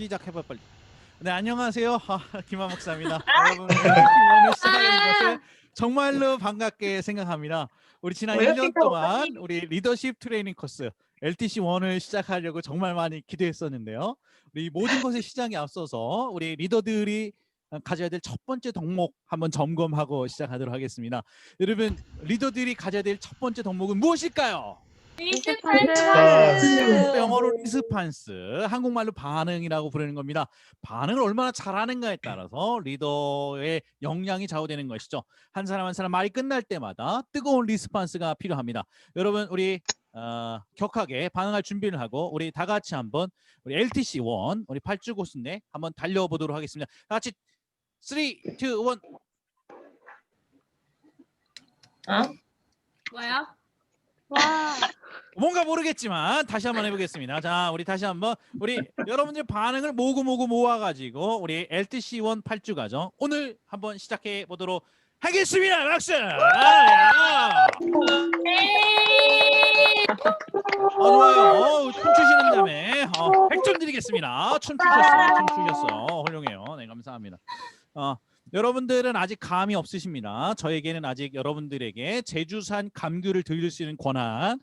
시작해봐 빨리. 네, 안녕하세요. 김한 목사입니다. 여러분 오늘 시작하는 것을 정말로 반갑게 생각합니다. 우리 지난 1년 동안 우리 리더십 트레이닝 코스 LTC1을 시작하려고 정말 많이 기대했었는데요. 우리 모든 것의 시작에 앞서서 우리 리더들이 가져야 될 첫 번째 덕목 한번 점검하고 시작하도록 하겠습니다. 여러분, 리더들이 가져야 될 첫 번째 덕목은 무엇일까요? 리스판스. 영어로 리스판스, 한국말로 반응이라고 부르는 겁니다. 반응을 얼마나 잘하는가에 따라서 리더의 역량이 좌우되는 것이죠. 한 사람 한 사람 말이 끝날 때마다 뜨거운 리스판스가 필요합니다. 여러분, 우리 격하게 반응할 준비를 하고 우리 다 같이 한번 우리 LTC1 우리 8주 고수인데 한번 달려보도록 하겠습니다. 다 같이 3, 2, 1. 뭐야? 와. 뭔가 모르겠지만 다시 한번 해보겠습니다. 자, 우리 다시 한번 우리 여러분들 반응을 모아가지고 우리 LTC1 8주 과정 오늘 한번 시작해 보도록 하겠습니다. 박수! 좋아요. 춤추시는 다음에 100점 드리겠습니다. 춤추셨어요. 훌륭해요. 네, 감사합니다. 여러분들은 아직 감이 없으십니다. 저에게는 아직 여러분들에게 제주산 감귤을 드릴 수 있는 권한,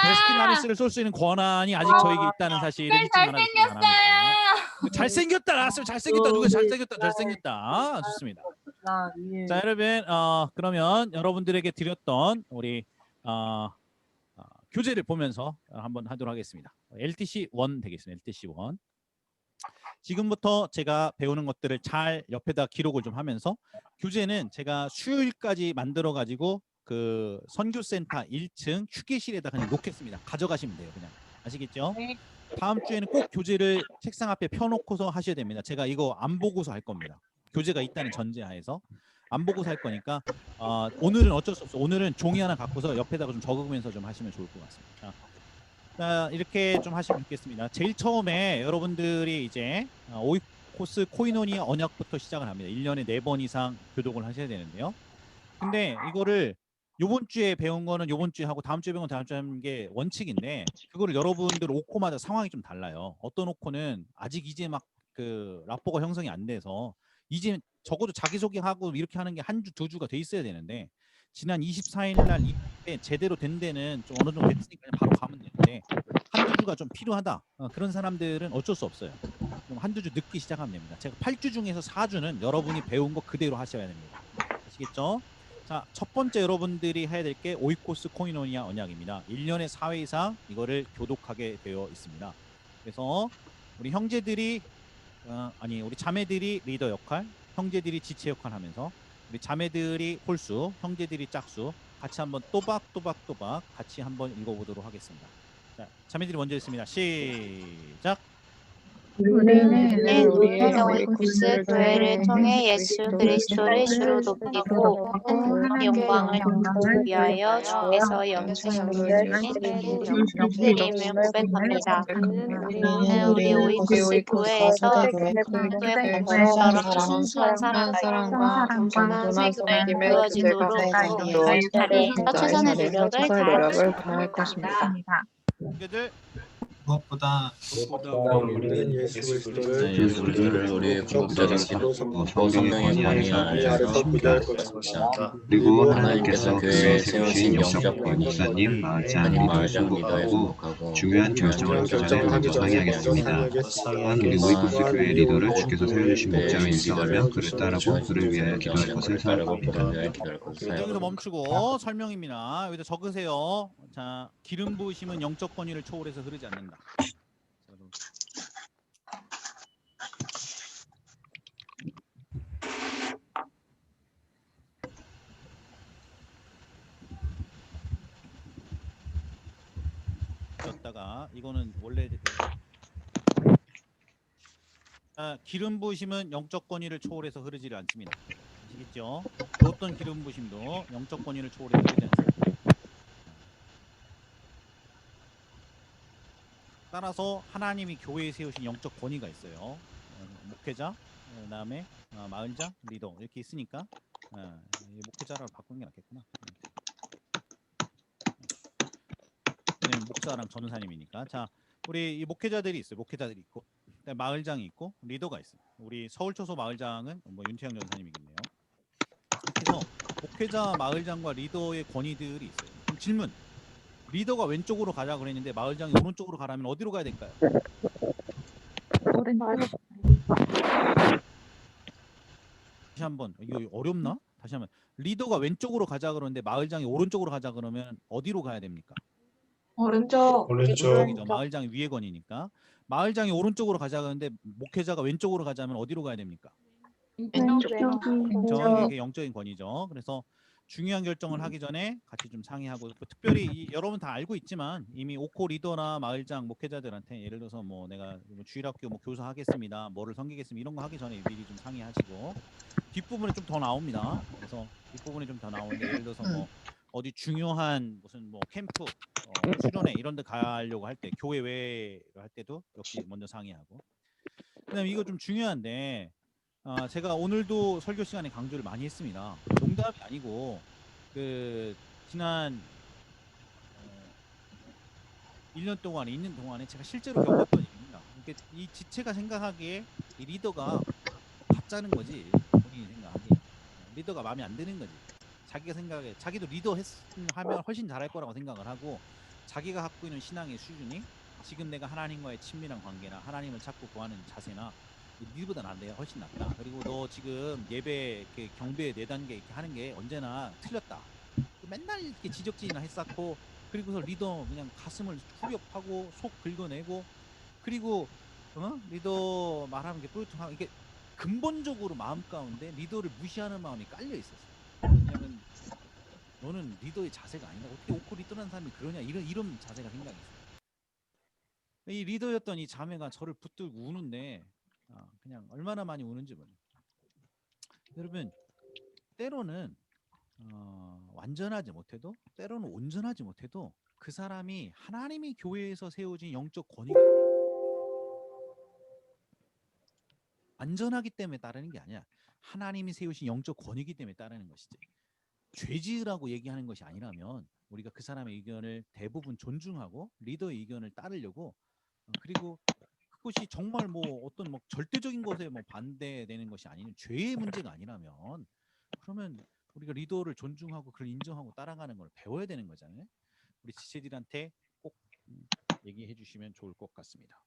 베스킨라빈스를 쏠 수 있는 권한이 아직 저에게 있다는 사실을 잊지 말아주시기 바랍니다. 잘생겼다 나왔으면 잘생겼다. 누가 잘생겼다. 좋습니다. 자, 여러분, 그러면 여러분들에게 드렸던 우리 교재를 보면서 한번 하도록 하겠습니다. LTC1 되겠습니다. LTC1. 지금부터 제가 배우는 것들을 잘 옆에다 기록을 좀 하면서 교재는 제가 수요일까지 만들어 가지고 그 선교센터 1층 휴게실에다 그냥 놓겠습니다. 가져가시면 돼요. 그냥 아시겠죠? 네. 다음 주에는 꼭 교재를 책상 앞에 펴놓고서 하셔야 됩니다. 제가 이거 안 보고서 할 겁니다. 교재가 있다는 전제하에서 안 보고서 할 거니까 오늘은 어쩔 수 없어. 오늘은 종이 하나 갖고서 옆에다가 좀 적으면서 좀 하시면 좋을 것 같습니다. 자, 이렇게 좀 하시면 좋겠습니다. 제일 처음에 여러분들이 이제 5위 코스 코이노니아 언약부터 시작을 합니다. 1년에 4번 이상 교독을 하셔야 되는데요. 근데 이거를 요번 주에 배운 거는 요번 주에 하고 다음 주에 배운 건 다음 주에 하는 게 원칙인데 그거를 여러분들 5코마다 상황이 좀 달라요. 어떤 5코는 아직 이제 막 그 라포가 형성이 안 돼서 이제 적어도 자기소개하고 이렇게 하는 게 한 주, 2주가 돼 있어야 되는데 지난 24일 날 이때 제대로 된 데는 좀 어느 정도 됐으니까 그냥 바로 가면 되는데 한두 주가 좀 필요하다. 그런 사람들은 어쩔 수 없어요. 그럼 한두 주 늦게 시작하면 됩니다. 제가 8주 중에서 4주는 여러분이 배운 거 그대로 하셔야 됩니다. 아시겠죠? 자, 첫 번째 여러분들이 해야 될 게 오이코스 코이노니아 언약입니다. 1년에 4회 이상 이거를 교독하게 되어 있습니다. 그래서 우리 형제들이 우리 자매들이 리더 역할, 형제들이 지체 역할 하면서 우리 자매들이 홀수, 형제들이 짝수 같이 한번 또박또박 같이 한번 읽어보도록 하겠습니다. 자, 자매들이 먼저 읽습니다. 시작. 우리는 우리의 오이코스 교회를 통해 예수 그리스도를 주로 높이고 큰 영광을 주기 위하여 주께서 영생을 주신 주님을 고백합니다. 우리는 우리 오이코스 교회에서 그리스도의 공처럼 순수한 사랑과 겸손한 섬김에 보여지도록 최선의 노력을 다할 것입니다. 무엇보다 우리는 예수 그리스도를 우리의 구속자로 삼고 삼고 성령의 권위 아래서 비교할 것입니다. 그리고 하나님께서 교회에 세우신 영접권이 목사님, 마을장, 마을장 리더에 리더에 소속하고 소속하고 중요한 결정을 하기 전에 먼저 상의하겠습니다. 또한 우리 오이코스 교회 리더를 주께서 세워주신 목장을 인정하며 그를 따르고 그를 위하여 기도할 것을 사용합니다. 여기서 멈추고 설명입니다. 여기다 적으세요. 자, 기름 부으심은 영적 권위를 초월해서 흐르지 않는다. 였다가 이거는 원래 기름 부으심은 영적 권위를 초월해서 흐르지를 않습니다. 아시겠죠? 어떤 기름 부으심도 영적 권위를 초월해서 흐르지 않습니다. 따라서 하나님이 교회에 세우신 영적 권위가 있어요. 목회자, 그다음에 마을장, 리더 이렇게 있으니까 목회자를 바꾸는 게 낫겠구나. 목사랑 전사님이니까. 자, 우리 이 목회자들이 있어요. 목회자들이 있고 그다음에 마을장이 있고 리더가 있어요. 우리 서울초소 마을장은 뭐 윤태영 전사님이겠네요. 그래서 목회자, 마을장과 리더의 권위들이 있어요. 그럼 질문. 리더가 왼쪽으로 가자 그랬는데 마을장이 오른쪽으로 가라면 어디로 가야 될까요? 다시 한번 이거 어렵나? 다시 한번 리더가 왼쪽으로 가자 그러는데 마을장이 오른쪽으로 가자 그러면 어디로 가야 됩니까? 오른쪽. 오른쪽이죠. 마을장이 위에 권이니까. 마을장이 오른쪽으로 가자 그러는데 목회자가 왼쪽으로 가자면 어디로 가야 됩니까? 그렇죠. 이게 영적인 권위죠. 그래서 중요한 결정을 하기 전에 같이 좀 상의하고 특별히 여러분 다 알고 있지만 이미 오코 리더나 마을장 목회자들한테 예를 들어서 뭐 내가 뭐 주일학교 뭐 교사 하겠습니다, 뭐를 섬기겠습니다 이런 거 하기 전에 미리 좀 상의하시고 뒷부분에 좀 더 나옵니다. 그래서 뒷부분에 좀 더 나오는데 예를 들어서 뭐 어디 중요한 무슨 뭐 캠프 수련회 이런 데 가려고 할 때 교회 외에 할 때도 역시 먼저 상의하고 그다음에 이거 좀 중요한데 제가 오늘도 설교 시간에 강조를 많이 했습니다. 농담이 아니고 그 지난 1년 동안 있는 동안에 제가 실제로 겪었던 일입니다. 그러니까 이 지체가 생각하기에 이 리더가 가짜는 거지 본인이 생각하기에 리더가 마음에 안 드는 거지. 자기가 생각해 자기도 리더 하면 훨씬 잘할 거라고 생각을 하고 자기가 갖고 있는 신앙의 수준이 지금 내가 하나님과의 친밀한 관계나 하나님을 찾고 구하는 자세나 니보다 내가 훨씬 낫다. 그리고 너 지금 예배 이렇게 경배 4단계 이렇게 하는 게 언제나 틀렸다. 맨날 이렇게 지적질이나 했었고 그리고서 리더 그냥 가슴을 후렵하고 속 긁어내고 그리고 리더 말하는 게 뿌듯하고 이게 근본적으로 마음 가운데 리더를 무시하는 마음이 깔려 있었어요. 왜냐면 너는 리더의 자세가 아니다. 어떻게 오코 리더라는 사람이 그러냐 이런 자세가 생각했어요. 이 리더였던 이 자매가 저를 붙들고 우는데 그냥 얼마나 많이 우는지 모르겠어요. 여러분 때로는 완전하지 못해도 때로는 온전하지 못해도 그 사람이 하나님이 교회에서 세워진 영적 권위가 완전하기 때문에 따르는 게 아니야. 하나님이 세우신 영적 권위이기 때문에 따르는 것이지. 죄지으라고 얘기하는 것이 아니라면 우리가 그 사람의 의견을 대부분 존중하고 리더의 의견을 따르려고 그리고 그것이 정말 뭐 어떤 뭐 절대적인 것에 뭐 반대되는 것이 아닌 죄의 문제가 아니라면 그러면 우리가 리더를 존중하고 그걸 인정하고 따라가는 걸 배워야 되는 거잖아요. 우리 지체들한테 꼭 얘기해 주시면 좋을 것 같습니다.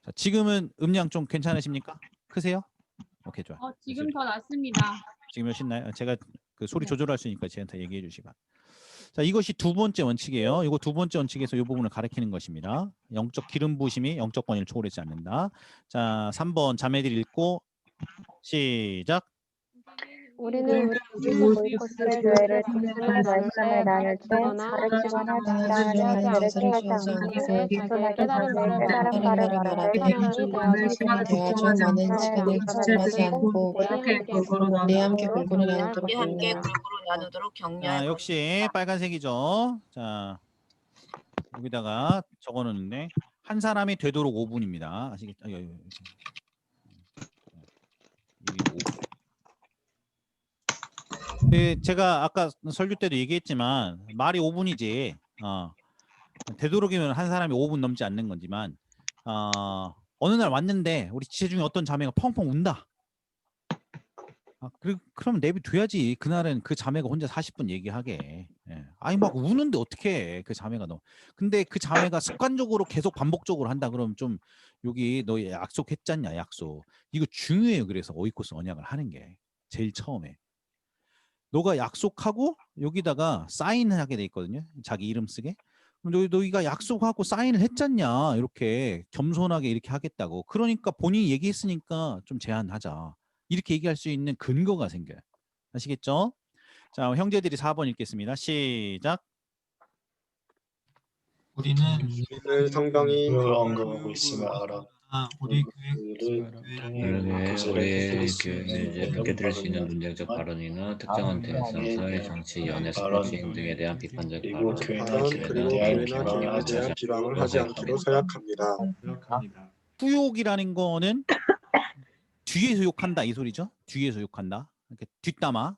자, 지금은 음량 좀 괜찮으십니까? 크세요? 오케이, 좋아. 지금 더 낫습니다. 지금 몇 시나요? 제가 그 소리 조절할 수 있으니까 저한테 얘기해 주시기. 자, 이것이 두 번째 원칙이에요. 이거 두 번째 원칙에서 이 부분을 가리키는 것입니다. 영적 기름 부심이 영적 권위를 초월하지 않는다. 자, 3번 자매들이 읽고 시작. 우리는 우리 오이코스의 교회를 통신할 말씀을 나눌 때 가르치거나 진단하는 자세를 취하지 않고 겸손하게 자세히 깨달은 바를 말하되 사람이 대화 중 많은 시간을 지체하지 않고 우리 함께 골고루 나누도록 격려하고 역시 빨간색이죠. 자, 여기다가 적어놓는데 한 사람이 되도록 5분입니다. 아시겠죠? 제가 아까 설교 때도 얘기했지만 말이 5분이지 되도록이면 한 사람이 5분 넘지 않는 거지만 어느 날 왔는데 우리 지체 중에 어떤 자매가 펑펑 운다. 그럼 내비둬야지. 그날은 그 자매가 혼자 40분 얘기하게. 아니 막 우는데 어떻게 해, 그 자매가 너. 근데 그 자매가 습관적으로 계속 반복적으로 한다 그러면 좀 여기 너 약속했잖냐 약속. 이거 중요해요. 그래서 오이코스 언약을 하는 게 제일 처음에. 너가 약속하고 여기다가 사인하게 돼 있거든요. 자기 이름 쓰게. 너희가 약속하고 사인을 했잖냐. 이렇게 겸손하게 이렇게 하겠다고. 그러니까 본인이 얘기했으니까 좀 제한하자. 이렇게 얘기할 수 있는 근거가 생겨요. 아시겠죠? 자, 형제들이 4번 읽겠습니다. 시작. 우리는 성경이 언급하고 있음을 알아. 우리 교회 교회에 듣게 들을 수 있는 논쟁적 발언이나 특정한 대상, 사회, 정치, 연애, 스포츠 등에 대한 비판적 발언, 그리고 교회나 기관에 대한 비방을 하지 않기로 서약합니다. 후욕이라는 거는 뒤에서 욕한다 이 소리죠. 뒤에서 욕한다. 이렇게 뒷담화.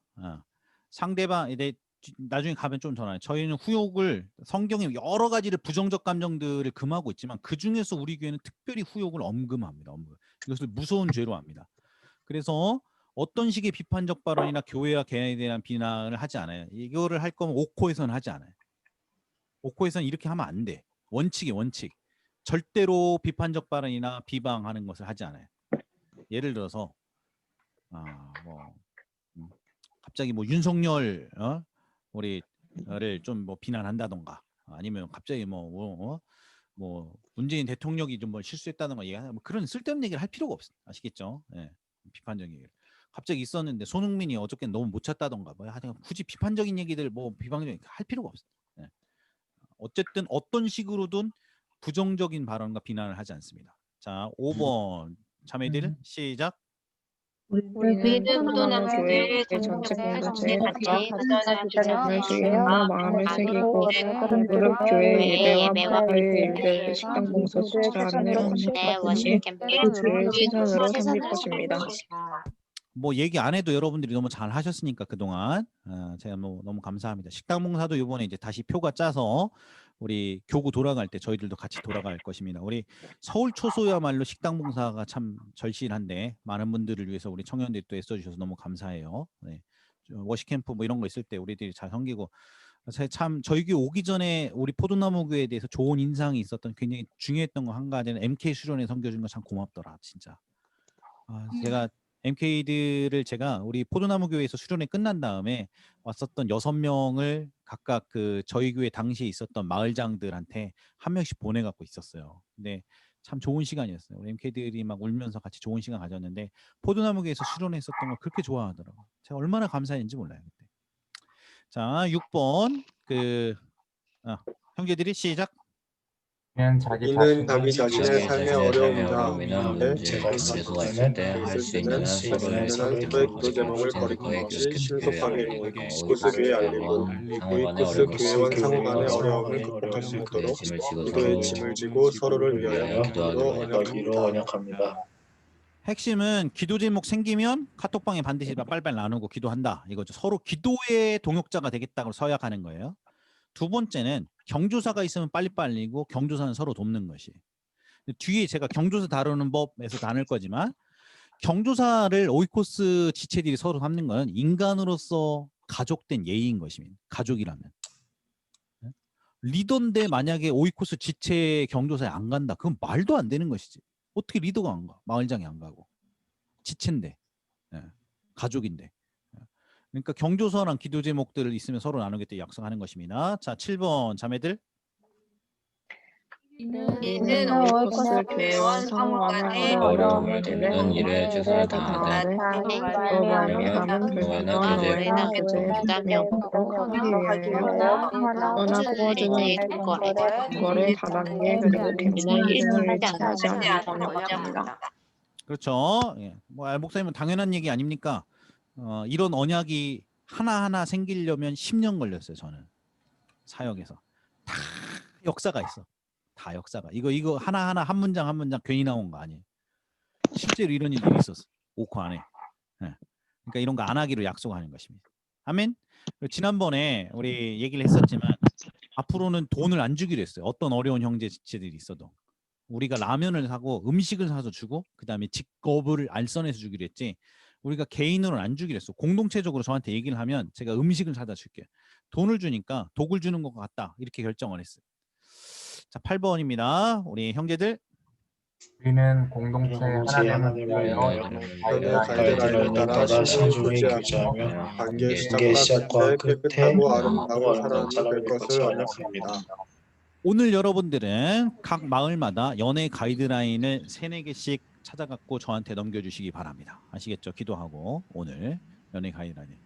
상대방 이제 나중에 가면 좀 전화해. 저희는 후욕을 성경에 여러 가지를 부정적 감정들을 금하고 있지만 그 중에서 우리 교회는 특별히 후욕을 엄금합니다. 이것을 무서운 죄로 합니다. 그래서 어떤 식의 비판적 발언이나 교회와 개인에 대한 비난을 하지 않아요. 이거를 할 거면 오코에서는 하지 않아요. 오코에서는 이렇게 하면 안 돼. 원칙이 원칙. 절대로 비판적 발언이나 비방하는 것을 하지 않아요. 예를 들어서 갑자기 뭐 윤석열 우리를 좀 뭐 비난한다던가 아니면 갑자기 뭐 문재인 대통령이 좀 뭐 실수했다던가 얘기하는 뭐 그런 쓸데없는 얘기를 할 필요가 없어요. 아시겠죠? 예. 비판적인 얘기를. 갑자기 있었는데 손흥민이 어저께 너무 못 찼다던가 뭐 하여튼 굳이 비판적인 얘기들 뭐 비방적인 할 필요가 없어요. 예. 어쨌든 어떤 식으로든 부정적인 발언과 비난을 하지 않습니다. 자, 5번 자매들 시작. 우리는 포도나무 교회 전체 공동체에 각각 기도를 주의하며 마음을 새기고 무릎 교회 예배와 교회 일들 식당 봉사 수출하는 것이 주를 최선으로 섬길 것입니다. 뭐 얘기 안 해도 여러분들이 너무 잘 하셨으니까 그동안 제가 뭐 너무 감사합니다. 식당 봉사도 이번에 이제 다시 표가 짜서 우리 교구 돌아갈 때 저희들도 같이 돌아갈 것입니다. 우리 서울 초소야말로 식당 봉사가 참 절실한데 많은 분들을 위해서 우리 청년들이 또 애써주셔서 너무 감사해요. 네. 워시캠프 뭐 이런 거 있을 때 우리들이 잘 섬기고 참 저희 교회 오기 전에 우리 포도나무 교회에 대해서 좋은 인상이 있었던 굉장히 중요했던 거 한 가지는 MK 수련회 섬겨준 거 참 고맙더라 진짜. 제가 MK들을 제가 우리 포도나무 교회에서 수련회 끝난 다음에 왔었던 6명을 각각 그 저희 교회 당시에 있었던 마을장들한테 한 명씩 보내갖고 있었어요. 근데 참 좋은 시간이었어요. 우리 MK들이 막 울면서 같이 좋은 시간 가졌는데 포도나무 교회에서 수련회 했었던 걸 그렇게 좋아하더라고요. 제가 얼마나 감사했는지 몰라요 그때. 자, 6번 형제들이 시작. 이는 자기 자신의 삶의 어려움이나 문제가 있을 때 할 수 있는 서로의 서로의 기도 제목을 거리낌 없이 신속하게 오이코스 교회에 알리고 오이코스 교회원 상호간의 어려움을 극복할 수 있도록 기도의 짐을 지고 서로를 위하여 기도하기로 언약합니다. 핵심은 기도 제목 생기면 카톡방에 반드시 빨빨 나누고 기도한다 이거죠. 서로 기도의 동역자가 되겠다고 서약하는 거예요. 두 번째는 경조사가 있으면 빨리빨리고 경조사는 서로 돕는 것이. 뒤에 제가 경조사 다루는 법에서 다룰 거지만 경조사를 오이코스 지체들이 서로 삼는 건 인간으로서 가족된 예의인 것입니다. 가족이라면. 리더인데 만약에 오이코스 지체 경조사에 안 간다. 그건 말도 안 되는 것이지. 어떻게 리더가 안 가? 마을장이 안 가고. 지체인데. 가족인데. 그러니까 경조서랑 기도 제목들을 있으면 서로 나누겠다 약속하는 것입니다. 자, 7번 자매들. 이는 오이코스 교회원 상호간의 어려움을 돌리는 일에 최선을 다하되 또 말미암은 불평과 오해나 교제에 하기 위하여 떠나고 주는 거래 다단계 그리고 갱신을 잃지 않으려 합니다. 그렇죠. 예. 뭐 목사님은 당연한 얘기 아닙니까? 이런 언약이 하나하나 생기려면 10년 걸렸어요. 저는 사역에서 다 역사가 있어. 다 역사가 이거 하나하나 한 문장 한 문장 괜히 나온 거 아니에요. 실제로 이런 일이 있었어. 오코 안에. 그러니까 이런 거 안 하기로 약속하는 것입니다. 아멘. 지난번에 우리 얘기를 했었지만 앞으로는 돈을 안 주기로 했어요. 어떤 어려운 형제들이 있어도 우리가 라면을 사고 음식을 사서 주고 그 다음에 직업을 알선해서 주기로 했지 우리가 개인으로는 안 주기로 했어. 공동체적으로 저한테 얘기를 하면 제가 음식을 사다 줄게. 돈을 주니까 독을 주는 것 같다 이렇게 결정을 했어요. 자, 8번입니다. 우리 형제들. 우리는 공동체 하나님을 위하여 가이드라인을 따라 신중히 교제하며 관계 시작과 끝에 아름다운 사람이 될 것을 언약합니다. 오늘 여러분들은 각 마을마다 연애 가이드라인을 3-4개씩 찾아갖고 저한테 넘겨주시기 바랍니다. 아시겠죠? 기도하고 오늘 연애 가이드라인.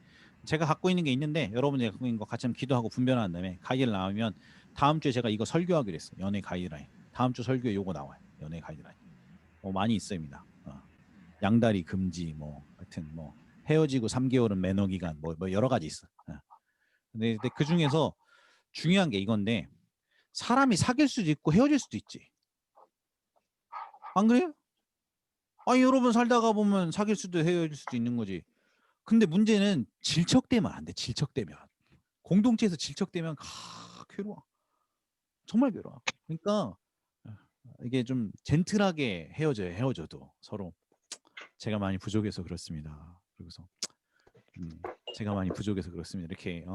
제가 갖고 있는 게 있는데 여러분들이 갖고 있는 거 같이 기도하고 분별한 다음에 가이드를 나오면 다음 주에 제가 이거 설교하기로 했어요. 연애 가이드라인. 다음 주 설교에 요거 나와요. 연애 가이드라인. 많이 있습니다. 양다리 금지 뭐 하여튼 뭐 헤어지고 3개월은 매너 기간 뭐 여러 가지 있어. 근데 그 중에서 중요한 게 이건데 사람이 사귈 수도 있고 헤어질 수도 있지. 안 그래요? 아니 여러분 살다가 보면 사귈 수도 헤어질 수도 있는 거지. 근데 문제는 질척대면 안 돼. 질척대면 공동체에서 질척되면 괴로워. 정말 괴로워. 그러니까 이게 좀 젠틀하게 헤어져도 서로 제가 많이 부족해서 그렇습니다. 그리고서 제가 많이 부족해서 그렇습니다. 이렇게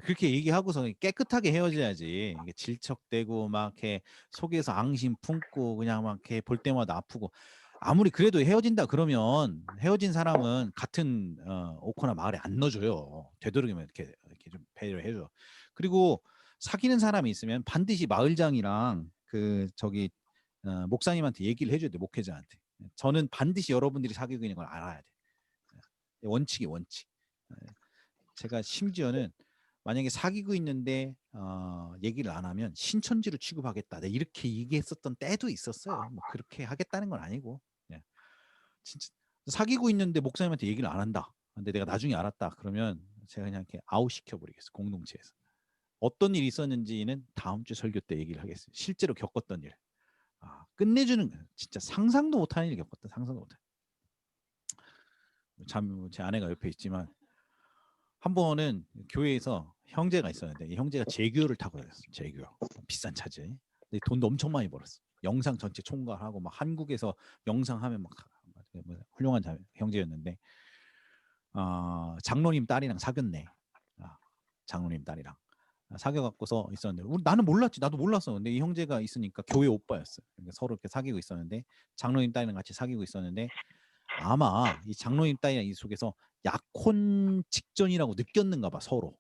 그렇게 얘기하고서 깨끗하게 헤어져야지. 이게 질척대고 막 이렇게 속에서 앙심 품고 그냥 막 이렇게 볼 때마다 아프고. 아무리 그래도 헤어진다 그러면 헤어진 사람은 같은 오코나 마을에 안 넣어줘요. 되도록이면 이렇게 좀 배려해줘. 그리고 사귀는 사람이 있으면 반드시 마을장이랑 그 저기 목사님한테 얘기를 해줘야 돼. 목회자한테. 저는 반드시 여러분들이 사귀고 있는 걸 알아야 돼. 원칙이 원칙. 제가 심지어는 만약에 사귀고 있는데 얘기를 안 하면 신천지로 취급하겠다. 내가 이렇게 얘기했었던 때도 있었어요. 뭐 그렇게 하겠다는 건 아니고 진짜 사귀고 있는데 목사님한테 얘기를 안 한다. 근데 내가 나중에 알았다. 그러면 제가 그냥 이렇게 아웃시켜 버리겠어. 공동체에서. 어떤 일이 있었는지는 다음 주 설교 때 얘기를 하겠어요. 실제로 겪었던 일. 끝내주는 진짜 상상도 못하는 일 겪었다. 상상도 못해. 참 제 아내가 옆에 있지만 한 번은 교회에서 형제가 있었는데 이 형제가 제규어를 타고 다녔어. 제규어 비싼 차지. 근데 돈도 엄청 많이 벌었어. 영상 전체 총괄하고 막 한국에서 영상하면 막 훌륭한 형제였는데 장로님 딸이랑 사귀었네. 장로님 딸이랑 사귀어갖고서 있었는데 나는 몰랐지. 나도 몰랐어. 근데 이 형제가 있으니까 교회 오빠였어. 그러니까 서로 이렇게 사귀고 있었는데 장로님 딸이랑 같이 사귀고 있었는데 아마 이 장로님 딸이랑 이 속에서 약혼 직전이라고 느꼈는가 봐. 서로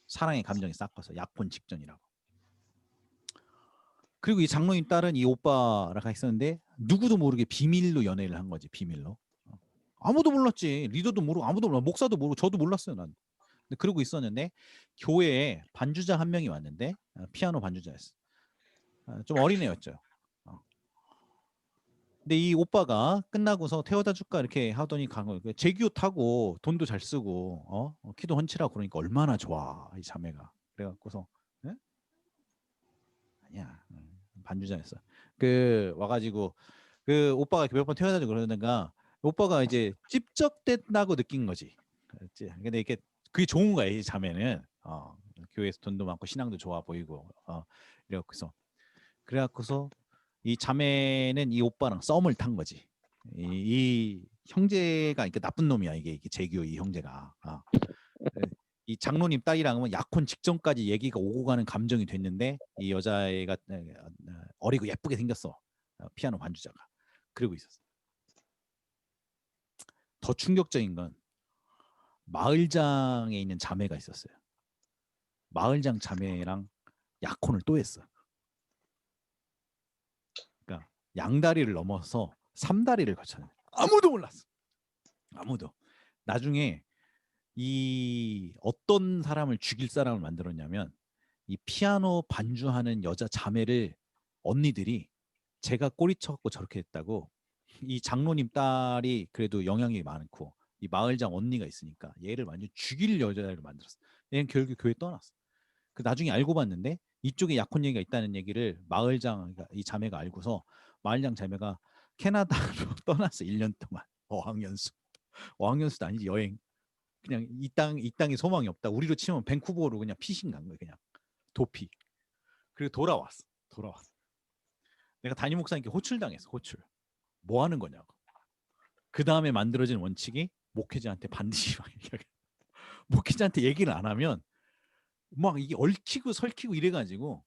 사랑의 감정이 싹커서 약혼 직전이라고. 그리고 이 장로님 딸은 이 오빠랑 있었는데 누구도 모르게 비밀로 연애를 한 거지. 비밀로. 아무도 몰랐지. 리더도 모르고 아무도 몰라. 목사도 모르고 저도 몰랐어요. 난. 근데 그러고 있었는데 교회에 반주자 한 명이 왔는데 피아노 반주자였어. 좀 어린 애였죠. 근데 이 오빠가 끝나고서 태워다 줄까 이렇게 하더니 간 거예요. 제규어 타고 돈도 잘 쓰고 키도 훤칠하고 그러니까 얼마나 좋아 이 자매가. 그래갖고서 에? 아니야 반주자였어. 그 와가지고 그 오빠가 몇 번 태워다 주고 그러다가 오빠가 이제 찝적됐다고 느낀 거지. 그렇지. 근데 이게 그게 좋은 거야 이 자매는. 교회에서 돈도 많고 신앙도 좋아 보이고 그래갖고서 이 자매는 이 오빠랑 썸을 탄 거지. 이 형제가 이게 나쁜 놈이야 이게 제규어 이 형제가. 이 장로님 딸이랑은 약혼 직전까지 얘기가 오고 가는 감정이 됐는데 이 여자애가 어리고 예쁘게 생겼어. 피아노 반주자가. 그러고 있었어. 더 충격적인 건 마을장에 있는 자매가 있었어요. 마을장 자매랑 약혼을 또 했어. 그러니까 양다리를 넘어서 삼다리를 거쳤네. 아무도 몰랐어. 아무도. 나중에 이 어떤 사람을 죽일 사람을 만들었냐면 이 피아노 반주하는 여자 자매를 언니들이 제가 꼬리쳐갖고 저렇게 했다고 이 장로님 딸이 그래도 영향이 많고 이 마을장 언니가 있으니까 얘를 완전 죽일 여자를 만들었어. 얘는 결국 교회 떠났어. 그 나중에 알고 봤는데 이쪽에 약혼 얘기가 있다는 얘기를 마을장 이 자매가 알고서 마을장 자매가 캐나다로 떠났어. 1년 동안 어학연수. 어학연수도 아니지 여행. 그냥 이 땅에 소망이 없다. 우리로 치면 밴쿠버로 그냥 피신 간 거야. 그냥 도피. 그리고 돌아왔어. 내가 담임 목사님께 호출당했어. 호출. 뭐 하는 거냐고. 그 다음에 만들어진 원칙이 목회자한테 반드시 목회자한테 얘기를 안 하면 막 이게 얽히고 설키고 이래가지고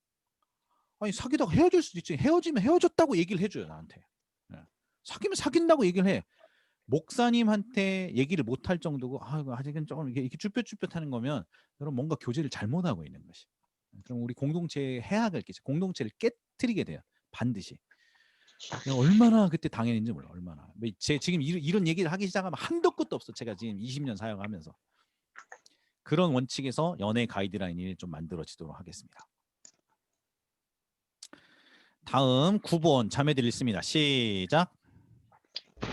아니 사귀다가 헤어질 수도 있지. 헤어지면 헤어졌다고 얘기를 해줘요 나한테. 사귀면 사귄다고 얘기를 해. 목사님한테 얘기를 못할 정도고 아직은 조금 이렇게 쭈뼛쭈뼛하는 거면 여러분 뭔가 교제를 잘못하고 있는 것이. 그럼 우리 공동체에 해악을 끼쳐. 공동체를 깨트리게 돼요. 반드시. 얼마나 그때 당했는지 몰라. 얼마나. 지금 이런 얘기를 하기 시작하면 한도 끝도 없어. 제가 지금 20년 사역하면서. 그런 원칙에서 연애 가이드라인이 좀 만들어지도록 하겠습니다. 다음 9번 자매들 읽습니다. 시작.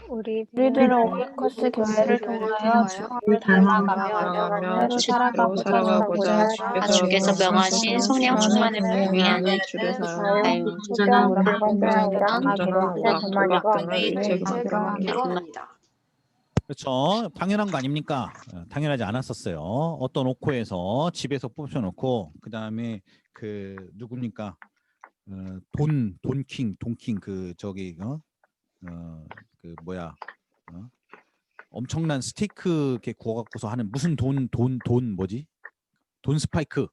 우리들은 오이코스 교회를 통하여 주님을 닮아가며 은혜로 살아가고자 주께서 명하신 성령 충만을 받기 위한 자유, 시정, 불건전한 각 일에 정말이고 일체가 필요합니다. 그렇죠. 당연한 거 아닙니까? 당연하지 않았었어요. 어떤 오코에서 집에서 뽑혀놓고 그 다음에 그 누굽니까? 돈킹 그 저기 그 뭐야? 엄청난 스테이크 이렇게 구워갖고서 하는 무슨 돈 뭐지? 돈 스파이크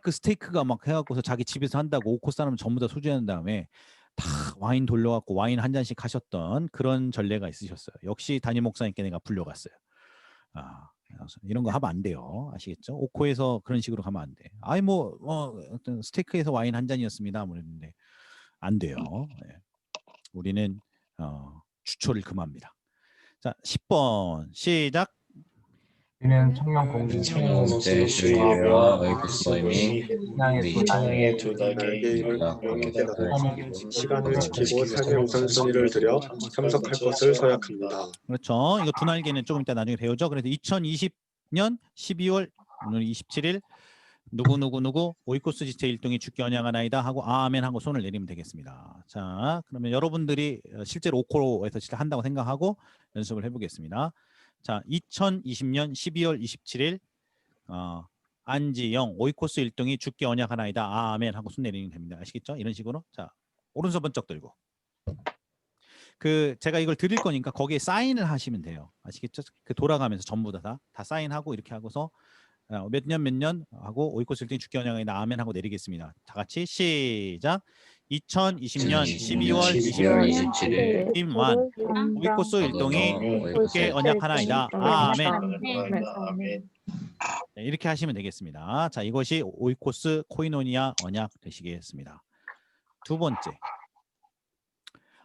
스테이크가 막 해갖고서 자기 집에서 한다고 오코 사람 전부 다 소주한 다음에 다 와인 돌려갖고 와인 한 잔씩 하셨던 그런 전례가 있으셨어요. 역시 담임 목사님께 내가 불려갔어요. 이런 거 하면 안 돼요. 아시겠죠? 오코에서 그런 식으로 가면 안 돼. 아이 어떤 스테이크에서 와인 한 잔이었습니다. 그랬는데 안 돼요. 네. 우리는 추초를 금합니다. 자, 10번 시작. 우리는 청년 공동체 주의와 오이코스 모임이 신앙의 두 단계의 힘을 명확히 깨닫고 시간을 지키고 삶의 우선순위를 들여 참석할 것을 서약합니다. 그렇죠. 이거 두 날개는 조금 이따 나중에 배우죠. 그래서 2020년 12월 오늘 27일 누구 오이코스 지체 일동이 주께 언약하나이다 하고 아멘 하고 손을 내리면 되겠습니다. 자, 그러면 여러분들이 실제로 오코에서 진짜 한다고 생각하고 연습을 해보겠습니다. 자, 2020년 12월 27일 안지영 오이코스 일동이 주께 언약하나이다 아멘 하고 손 내리면 됩니다. 아시겠죠? 이런 식으로. 자, 오른손 번쩍 들고 제가 이걸 드릴 거니까 거기에 사인을 하시면 돼요. 아시겠죠? 돌아가면서 전부 다 사인하고 이렇게 하고서 몇 년 하고 오이코스 일동이 주께 언약하나이다 아멘 하고 내리겠습니다. 다 같이 시작. 2020년 12월 27일 김완 오이코스 일동이 주께 언약하나이다 아멘. 네, 이렇게 하시면 되겠습니다. 자, 이것이 오이코스 코이노니아 언약 되시겠습니다. 두 번째,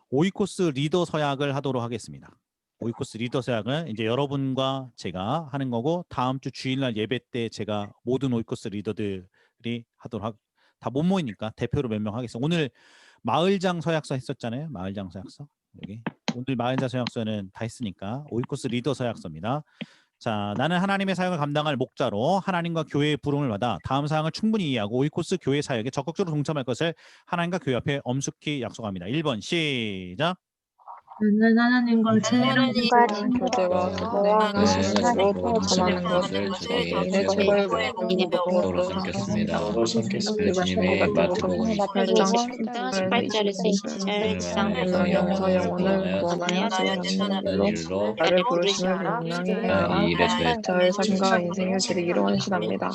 오이코스 리더 서약을 하도록 하겠습니다. 오이코스 리더 서약은 이제 여러분과 제가 하는 거고 다음 주 주일날 예배 때 제가 모든 오이코스 리더들이 하도록 다 못 모이니까 대표로 몇 명 하겠습니다. 오늘 마을장 서약서 했었잖아요. 마을장 서약서 여기 오늘 마을장 서약서는 다 했으니까 오이코스 리더 서약서입니다. 자, 나는 하나님의 사역을 감당할 목자로 하나님과 교회의 부름을 받아 다음 사항을 충분히 이해하고 오이코스 교회 사역에 적극적으로 동참할 것을 하나님과 교회 앞에 엄숙히 약속합니다. 1번 시작. 나는 하나님과 친밀한 교제와 교제와 신앙으로 전하는 것을 주님의 최고의 도로 삼겠습니다. 주님의 마태복음 18절에서 20절 영서 영혼을 구원하여 주시는 일로 나를 부르심을 분명히 하라. 이 일에 저의 삶과 인생을 드리기로 헌신합니다.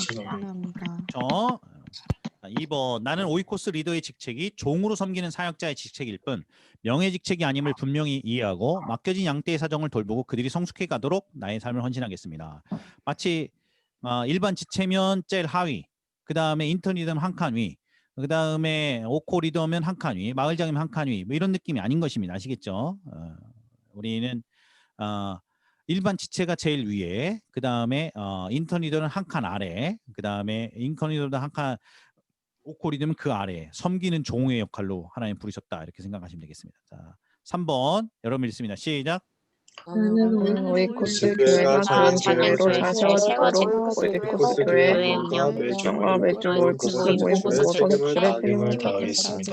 2번 나는 오이코스 리더의 직책이 종으로 섬기는 사역자의 직책일 뿐 명예 직책이 아님을 분명히 이해하고 맡겨진 양떼의 사정을 돌보고 그들이 성숙해 가도록 나의 삶을 헌신하겠습니다. 마치 일반 지체면 제일 하위, 그 다음에 인턴 리더면 한 칸 위, 그 다음에 오코 리더면 한 칸 위, 마을장이면 한 칸 위, 뭐 이런 느낌이 아닌 것입니다. 아시겠죠? 우리는 일반 지체가 제일 위에, 그 다음에 인턴 리더는 한 칸 아래, 그 다음에 인턴 리더도 한 칸 오코 리더면 그 아래 섬기는 종의 역할로 하나님 부르셨다 이렇게 생각하시면 되겠습니다. 자, 3번 여러분 읽습니다. 시작. 나는 오이코스 교회가 좋은 진리로 잘 세워지도록 오이코스 교회 운영과 매주 오이코스 모임 보고서 제출에 책임을 다하겠습니다.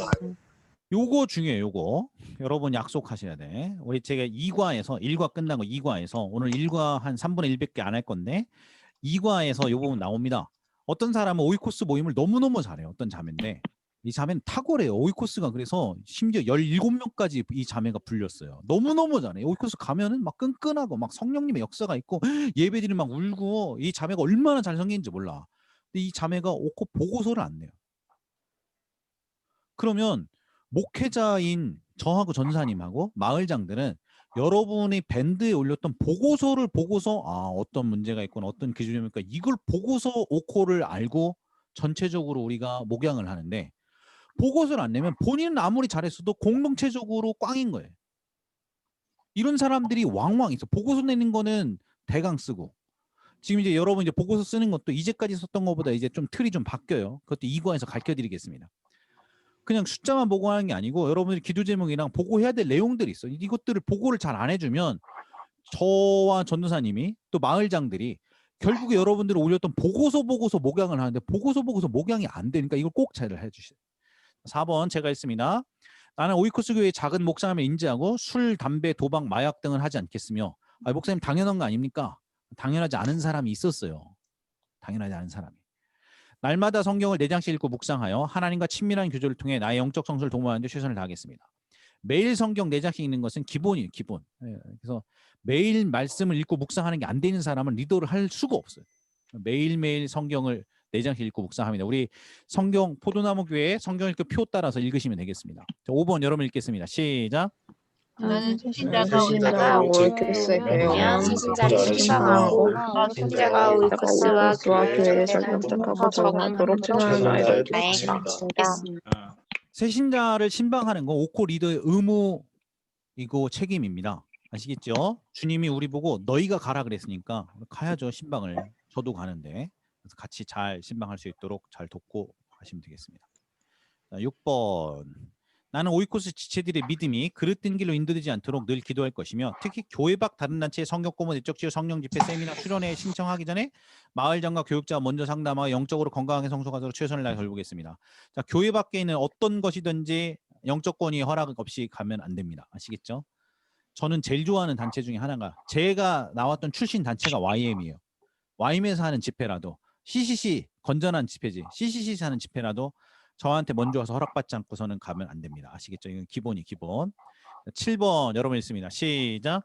요거 중요해요. 요거 여러분 약속하셔야 돼. 우리 제가 2과에서 1과 끝나고 2과에서 오늘 1과 한 3분의 1밖에 안 할 건데 2과에서 요 부분 나옵니다. 어떤 사람은 오이코스 모임을 너무너무 잘해요. 어떤 자매인데 이 자매는 탁월해요. 오이코스가 그래서 심지어 17명까지 이 자매가 불렸어요. 너무너무 잘해요. 오이코스 가면은 막 끈끈하고 막 성령님의 역사가 있고 예배드리면 막 울고 이 자매가 얼마나 잘 섬기는지 몰라. 근데 이 자매가 오코 보고서를 안 내요. 그러면 목회자인 저하고 전사님하고 마을장들은 여러분이 밴드에 올렸던 보고서를 보고서 어떤 문제가 있거나 어떤 기준이니까 이걸 보고서 오코를 알고 전체적으로 우리가 목양을 하는데 보고서를 안 내면 본인은 아무리 잘했어도 공동체적으로 꽝인 거예요. 이런 사람들이 왕왕 있어. 보고서 내는 거는 대강 쓰고 지금 이제 여러분 이제 보고서 쓰는 것도 이제까지 썼던 것보다 이제 좀 틀이 좀 바뀌어요. 그것도 2과에서 가르쳐드리겠습니다. 그냥 숫자만 보고하는 게 아니고 여러분들이 기도 제목이랑 보고해야 될 내용들이 있어. 이것들을 보고를 잘 안 해주면 저와 전도사님이 또 마을장들이 결국에 여러분들이 올렸던 보고서 목양을 하는데 보고서 목양이 안 되니까 이걸 꼭 잘 해주세요. 4번 제가 했습니다. 나는 오이코스 교회의 작은 목장함을 인지하고 술, 담배, 도박, 마약 등을 하지 않겠으며 아, 목사님 당연한 거 아닙니까? 당연하지 않은 사람이 있었어요. 당연하지 않은 사람이. 날마다 성경을 4장씩 읽고 묵상하여 하나님과 친밀한 교제를 통해 나의 영적 성수를 도모하는 데 최선을 다하겠습니다. 매일 성경 4장씩 읽는 것은 기본이에요. 기본. 그래서 매일 말씀을 읽고 묵상하는 게 안 되는 사람은 리더를 할 수가 없어요. 매일매일 성경을 4장씩 읽고 묵상합니다. 우리 성경 포도나무 교회 성경 읽기 표 따라서 읽으시면 되겠습니다. 자, 5번 여러분 읽겠습니다. 시작. 나는 세신자가 세신자가 올크리스의 교회와 세신자를 신방하고 세신자가 올크리스와 교회를 설명하고 적응하도록 최선을 다하겠습니다. 새신자를 신방하는 건 오코 리더의 의무이고 책임입니다. 아시겠죠? 주님이 우리 보고 너희가 가라 그랬으니까 가야죠. 신방을. 저도 가는데. 그래서 같이 잘 신방할 수 있도록 잘 돕고 하시면 되겠습니다. 자, 6번. 나는 오이코스 지체들의 믿음이 그릇된 길로 인도되지 않도록 늘 기도할 것이며 특히 교회 밖 다른 단체의 성경 공부, 내적 지요, 성령 집회, 세미나 수련회에 신청하기 전에 마을장과 교육자와 먼저 상담하여 영적으로 건강하게 성숙하도록 최선을 다해 돌보겠습니다. 자, 교회 밖에 있는 어떤 것이든지 영적 권위 허락 없이 가면 안 됩니다. 아시겠죠? 저는 제일 좋아하는 단체 중에 하나가 제가 나왔던 출신 단체가 YM이에요. YM에서 하는 집회라도 CCC 건전한 집회지 CCC에서 하는 집회라도 저한테 먼저 와서 허락받지 않고서는 가면 안 됩니다. 아시겠죠? 이건 기본이 기본. 7번 여러분 읽습니다. 시작.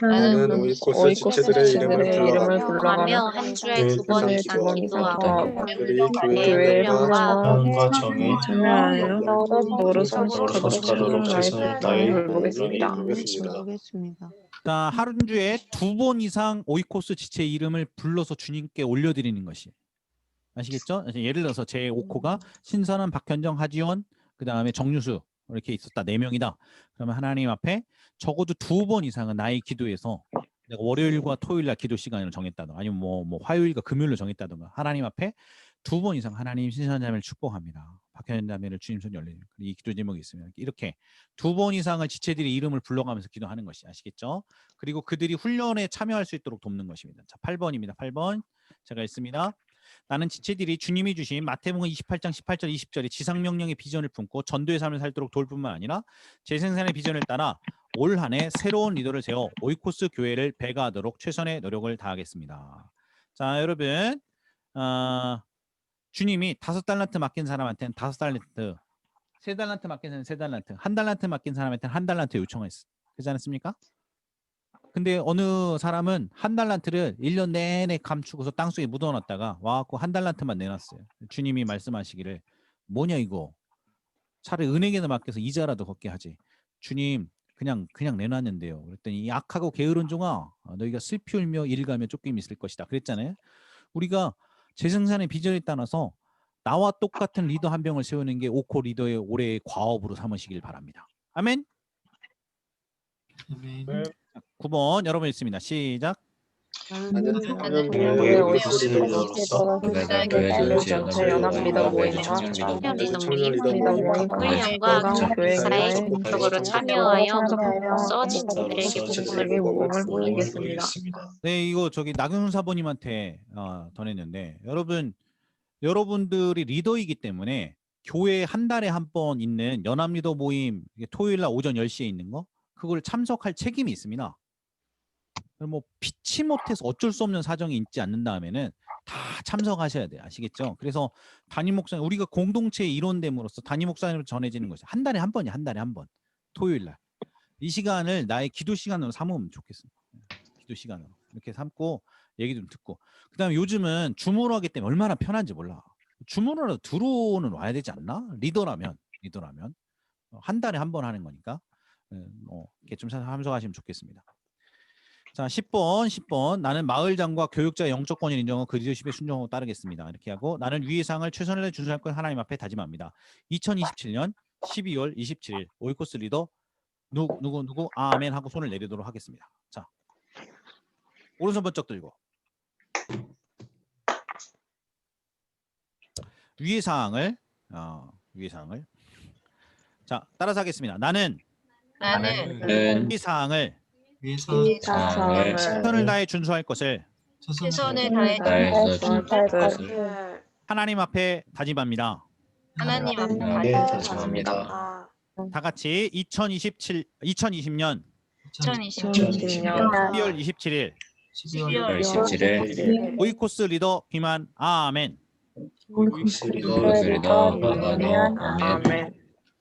나는 오이코스 지체들의 이름을 불러가며 한 주에 교회 2번 이상 이상 기도하고 그들이 교회의 교회의 마음과 정이 참여하여 너를 성숙하도록 성숙하도록 최선을 다해 돌보겠습니다. 자, 한 주에 2번 이상 오이코스 지체 이름을 불러서 주님께 올려드리는 것이 아시겠죠? 예를 들어서 제 5코가 신선한, 박현정, 하지원, 그 다음에 정유수 이렇게 있었다. 4명이다. 그러면 하나님 앞에 적어도 2번 이상은 나의 기도에서 내가 월요일과 토요일날 기도 시간을 정했다든가 아니면 뭐 화요일과 금요일로 정했다든가 하나님 앞에 2번 이상 하나님 신선한 자매를 축복합니다. 박현정 자매를 주님 손에 올리는 이 기도 제목이 있으면 이렇게 2번 이상을 지체들이 이름을 불러가면서 기도하는 것이 아시겠죠? 그리고 그들이 훈련에 참여할 수 있도록 돕는 것입니다. 자, 8번입니다. 8번 제가 읽습니다. 나는 지체들이 주님이 주신 마태복음 28장 18절 20절의 지상명령의 비전을 품고 전도의 삶을 살도록 도울 뿐만 아니라 재생산의 비전을 따라 올 한 해 새로운 리더를 세워 오이코스 교회를 배가하도록 최선의 노력을 다하겠습니다. 자, 여러분 주님이 5달란트 맡긴 사람한테는 5달란트, 3달란트 맡긴 사람은 3달란트, 1달란트 맡긴 사람한테는 1달란트 요청했어. 그렇지 않습니까? 근데 어느 사람은 1달란트를 1년 내내 감추고서 땅속에 묻어놨다가 와갖고 1달란트만 내놨어요. 주님이 말씀하시기를 뭐냐 이거 차라리 은행에다 맡겨서 이자라도 걷게 하지. 주님 그냥 내놨는데요. 그랬더니 이 악하고 게으른 종아 너희가 슬피 울며 일가며 쫓김이 있을 것이다. 그랬잖아요. 우리가 재생산의 비전에 따라서 나와 똑같은 리더 한 명을 세우는 게 오코 리더의 올해의 과업으로 삼으시길 바랍니다. 아멘. 9번 여러분 읽습니다. 시작. 나는 교회 오이코스 리더로서 교회 전체 연합 리더 모임과 청년 리더 리더 모임 훈련과 교회사에 적극적으로 참여하여 지체들에게 모범을 보이겠습니다. 네, 이거 저기 나경훈 사모님한테 전했는데 여러분들이 리더이기 때문에 교회 한 달에 한 번 있는 연합 리더 모임 토요일 날 오전 10시에 있는 거 그걸 참석할 책임이 있습니다. 뭐 피치 못해서 어쩔 수 없는 사정이 있지 않는다면은 다 참석하셔야 돼요. 아시겠죠? 그래서 담임 목사님 우리가 공동체의 일원됨으로써 담임 목사님으로 전해지는 것이 한 달에 한 번이야. 한 달에 한 번. 토요일 날. 이 시간을 나의 기도 시간으로 삼으면 좋겠습니다. 기도 시간으로. 이렇게 삼고 얘기 좀 듣고. 그다음에 요즘은 줌으로 하기 때문에 얼마나 편한지 몰라. 줌으로라도 들어오는 와야 되지 않나? 리더라면 한 달에 한 번 하는 거니까 이렇게 좀 참석하시면 좋겠습니다. 자, 10번 나는 마을장과 교육자의 영적 권위를 인정하고 그 리더십에 순종하고 따르겠습니다. 이렇게 하고 나는 위의 사항을 최선을 다해 준수할 것 하나님 앞에 다짐합니다. 2027년 12월 27일 오이코스 리더 누구 아멘 하고 손을 내리도록 하겠습니다. 자, 오른손 번쩍 들고 위의 사항을 자, 따라서 하겠습니다. 나는 이 사항을 최선을 다해 준수할 것을 최선을 다해 하나님 앞에 다짐합니다. 하나님 네, 앞에 다짐합니다. 다 같이 2020년 2020년 12월 27일 12월 27일 오이코스 리더 비만 아멘. 오이코스 리더 오이코스 리더 아멘. 아멘.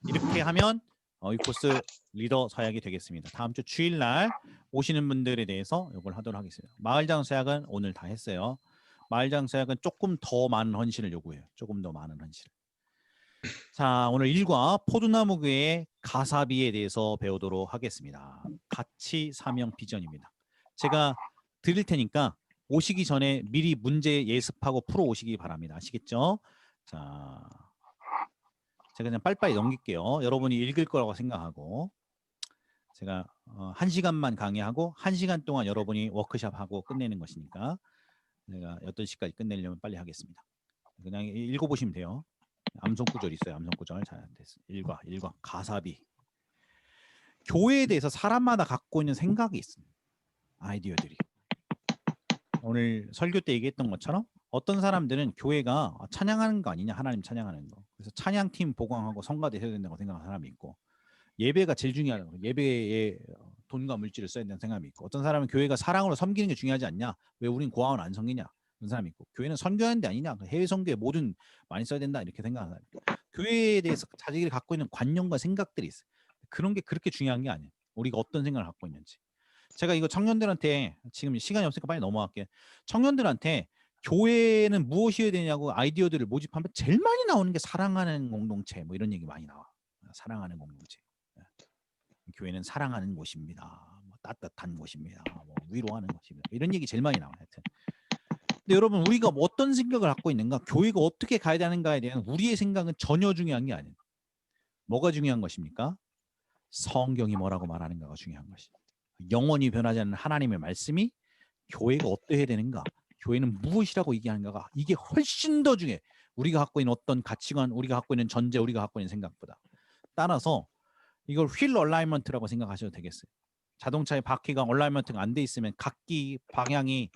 이렇게 하면 오이코스 리더 서약이 되겠습니다. 다음 주 주일날 오시는 분들에 대해서 이걸 하도록 하겠습니다. 마을장 서약은 오늘 다 했어요. 마을장 서약은 조금 더 많은 헌신을 요구해요. 조금 더 많은 헌신. 자, 오늘 1과 포도나무교의 가사비에 대해서 배우도록 하겠습니다. 가치, 사명, 비전입니다. 제가 드릴 테니까 오시기 전에 미리 문제 예습하고 풀어 오시기 바랍니다. 아시겠죠? 자, 제가 그냥 빨리빨리 넘길게요. 여러분이 읽을 거라고 생각하고 제가 1시간만 강의하고 1시간 동안 여러분이 워크숍하고 끝내는 것이니까 제가 8시까지 끝내려면 빨리 하겠습니다. 그냥 읽어보시면 돼요. 암송구절 있어요. 암송구절 잘 됐어요. 1과 가사비. 교회에 대해서 사람마다 갖고 있는 생각이 있습니다. 아이디어들이. 오늘 설교 때 얘기했던 것처럼 어떤 사람들은 교회가 찬양하는 거 아니냐, 하나님 찬양하는 거. 그래서 찬양팀 보강하고 성가대 해야 된다고 생각하는 사람이 있고, 예배가 제일 중요하다고, 예배에 돈과 물질을 써야 된다는 생각이 있고, 어떤 사람은 교회가 사랑으로 섬기는 게 중요하지 않냐, 왜 우린 고아원 안 섬기냐, 그런 사람이 있고, 교회는 선교하는 데 아니냐, 해외 선교에 모든 많이 써야 된다 이렇게 생각하는 사람이 있고, 교회에 대해서 자기들이 갖고 있는 관념과 생각들이 있어요. 그런 게 그렇게 중요한 게 아니에요. 우리가 어떤 생각을 갖고 있는지. 제가 이거 청년들한테, 지금 시간이 없으니까 빨리 넘어갈게요. 청년들한테 교회는 무엇이어야 되냐고 아이디어들을 모집하면 제일 많이 나오는 게 사랑하는 공동체, 뭐 이런 얘기 많이 나와. 사랑하는 공동체. 교회는 사랑하는 곳입니다. 뭐 따뜻한 곳입니다. 뭐 위로하는 곳입니다. 이런 얘기 제일 많이 나와요. 하여튼. 근데 여러분, 우리가 뭐 어떤 생각을 갖고 있는가, 교회가 어떻게 가야 되는가에 대한 우리의 생각은 전혀 중요한 게 아니에요. 뭐가 중요한 것입니까? 성경이 뭐라고 말하는가가 중요한 것입니다. 영원히 변하지 않는 하나님의 말씀이 교회가 어떠해야 되는가, 교회는 무엇이라고 얘기하는가가, 이게 훨씬 더 중요해. 우리가 갖고 있는 어떤 가치관, 우리가 갖고 있는 전제, 우리가 갖고 있는 생각보다. 따라서 이걸 휠 얼라이먼트라고 생각하셔도 되겠어요. 자동차의 바퀴가 얼라이먼트가 안 돼 있으면 각기 방향이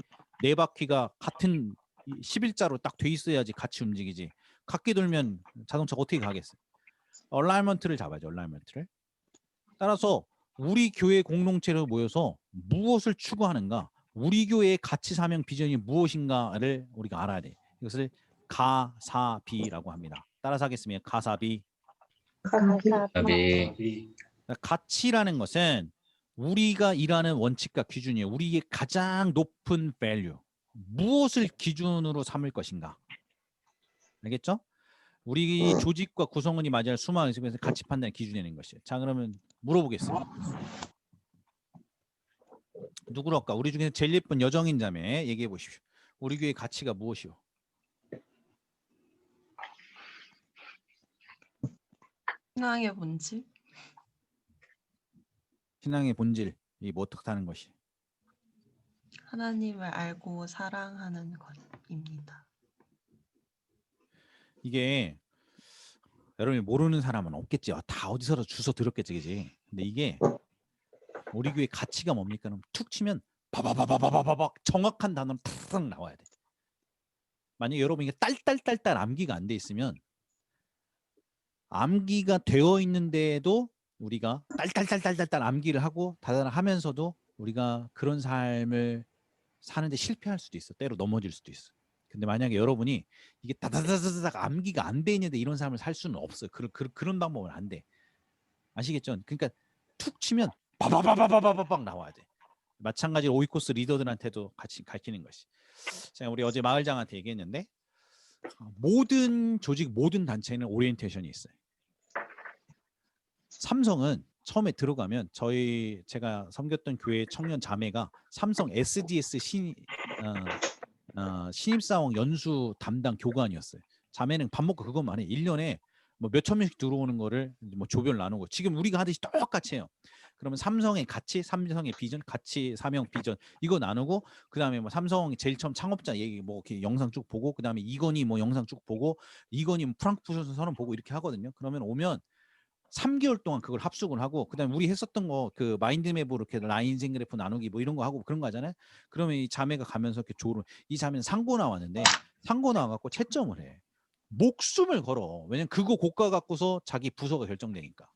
네 바퀴가 같은 11자로 딱 돼 있어야지 같이 움직이지. 각기 돌면 자동차가 어떻게 가겠어요? 얼라이먼트를 잡아야죠. 얼라이먼트를. 따라서 우리 교회 공동체로 모여서 무엇을 추구하는가, 우리 교회의 가치, 사명, 비전이 무엇인가를 우리가 알아야 돼. 이것을 가사비라고 합니다. 따라서 하겠습니다. 가사비. 답이 가치라는 것은 우리가 일하는 원칙과 기준이에요. 우리의 가장 높은 value. 무엇을 기준으로 삼을 것인가. 알겠죠? 우리 조직과 구성원이 맞이할 수많은 것에서 가치 판단의 기준이 되는 것이에요. 자, 그러면 물어보겠습니다. 누구로 할까? 우리 중에서 제일 예쁜 여정인 자매 얘기해 보십시오. 우리 교회의 가치가 무엇이오? 신앙의 본질? 신앙의 본질이 뭐 어떻게 하는 것이? 하나님을 알고 사랑하는 것입니다. 이게 여러분이 모르는 사람은 없겠지. 다 어디서라도 주워 들었겠지, 그지? 근데 이게 우리 교회 가치가 뭡니까? 그럼 툭 치면 바바바바바바박 정확한 단어는 탁 나와야 돼. 만약에 여러분 이게 딸딸딸딸 암기가 안 돼 있으면, 암기가 되어 있는데도 우리가 딸딸딸딸딸 암기를 하고 다단하면서도 우리가 그런 삶을 사는데 실패할 수도 있어. 때로 넘어질 수도 있어. 근데 만약에 여러분이 이게 다다다다닥 암기가 안 돼 있는데 이런 삶을 살 수는 없어요. 그런 방법은 안 돼. 아시겠죠? 그러니까 툭 치면 바바바바바바박 나와야 돼. 마찬가지로 오이코스 리더들한테도 같이 가르치는 것이. 제가 우리 어제 마을장한테 얘기했는데, 모든 조직, 모든 단체에는 오리엔테이션이 있어요. 삼성은 처음에 들어가면 제가 섬겼던 교회 청년 자매가 삼성 SDS 신입사원 연수 담당 교관이었어요. 자매는 밥 먹고 그것만 해. 1년에 뭐 몇천 명씩 들어오는 거를 뭐 조별 나누고, 지금 우리가 하듯이 똑같이 해요. 그러면 삼성의 가치, 삼성의 비전, 가치, 사명, 비전 이거 나누고, 그다음에 뭐 삼성이 제일 처음 창업자 얘기 뭐 이렇게 영상 쭉 보고, 그다음에 이건희 뭐 영상 쭉 보고, 이건희 프랑크푸르트 선언 보고 이렇게 하거든요. 그러면 오면 3개월 동안 그걸 합숙을 하고, 그다음에 우리 했었던 거 그 마인드맵으로 이렇게 라인 인생 그래프 나누기 뭐 이런 거 하고 그런 거 하잖아요. 그러면 이 자매가 가면서 이렇게 이 자매는 상고 나왔는데, 상고 나와갖고 채점을 해. 목숨을 걸어. 왜냐면 그거 고가 갖고서 자기 부서가 결정되니까.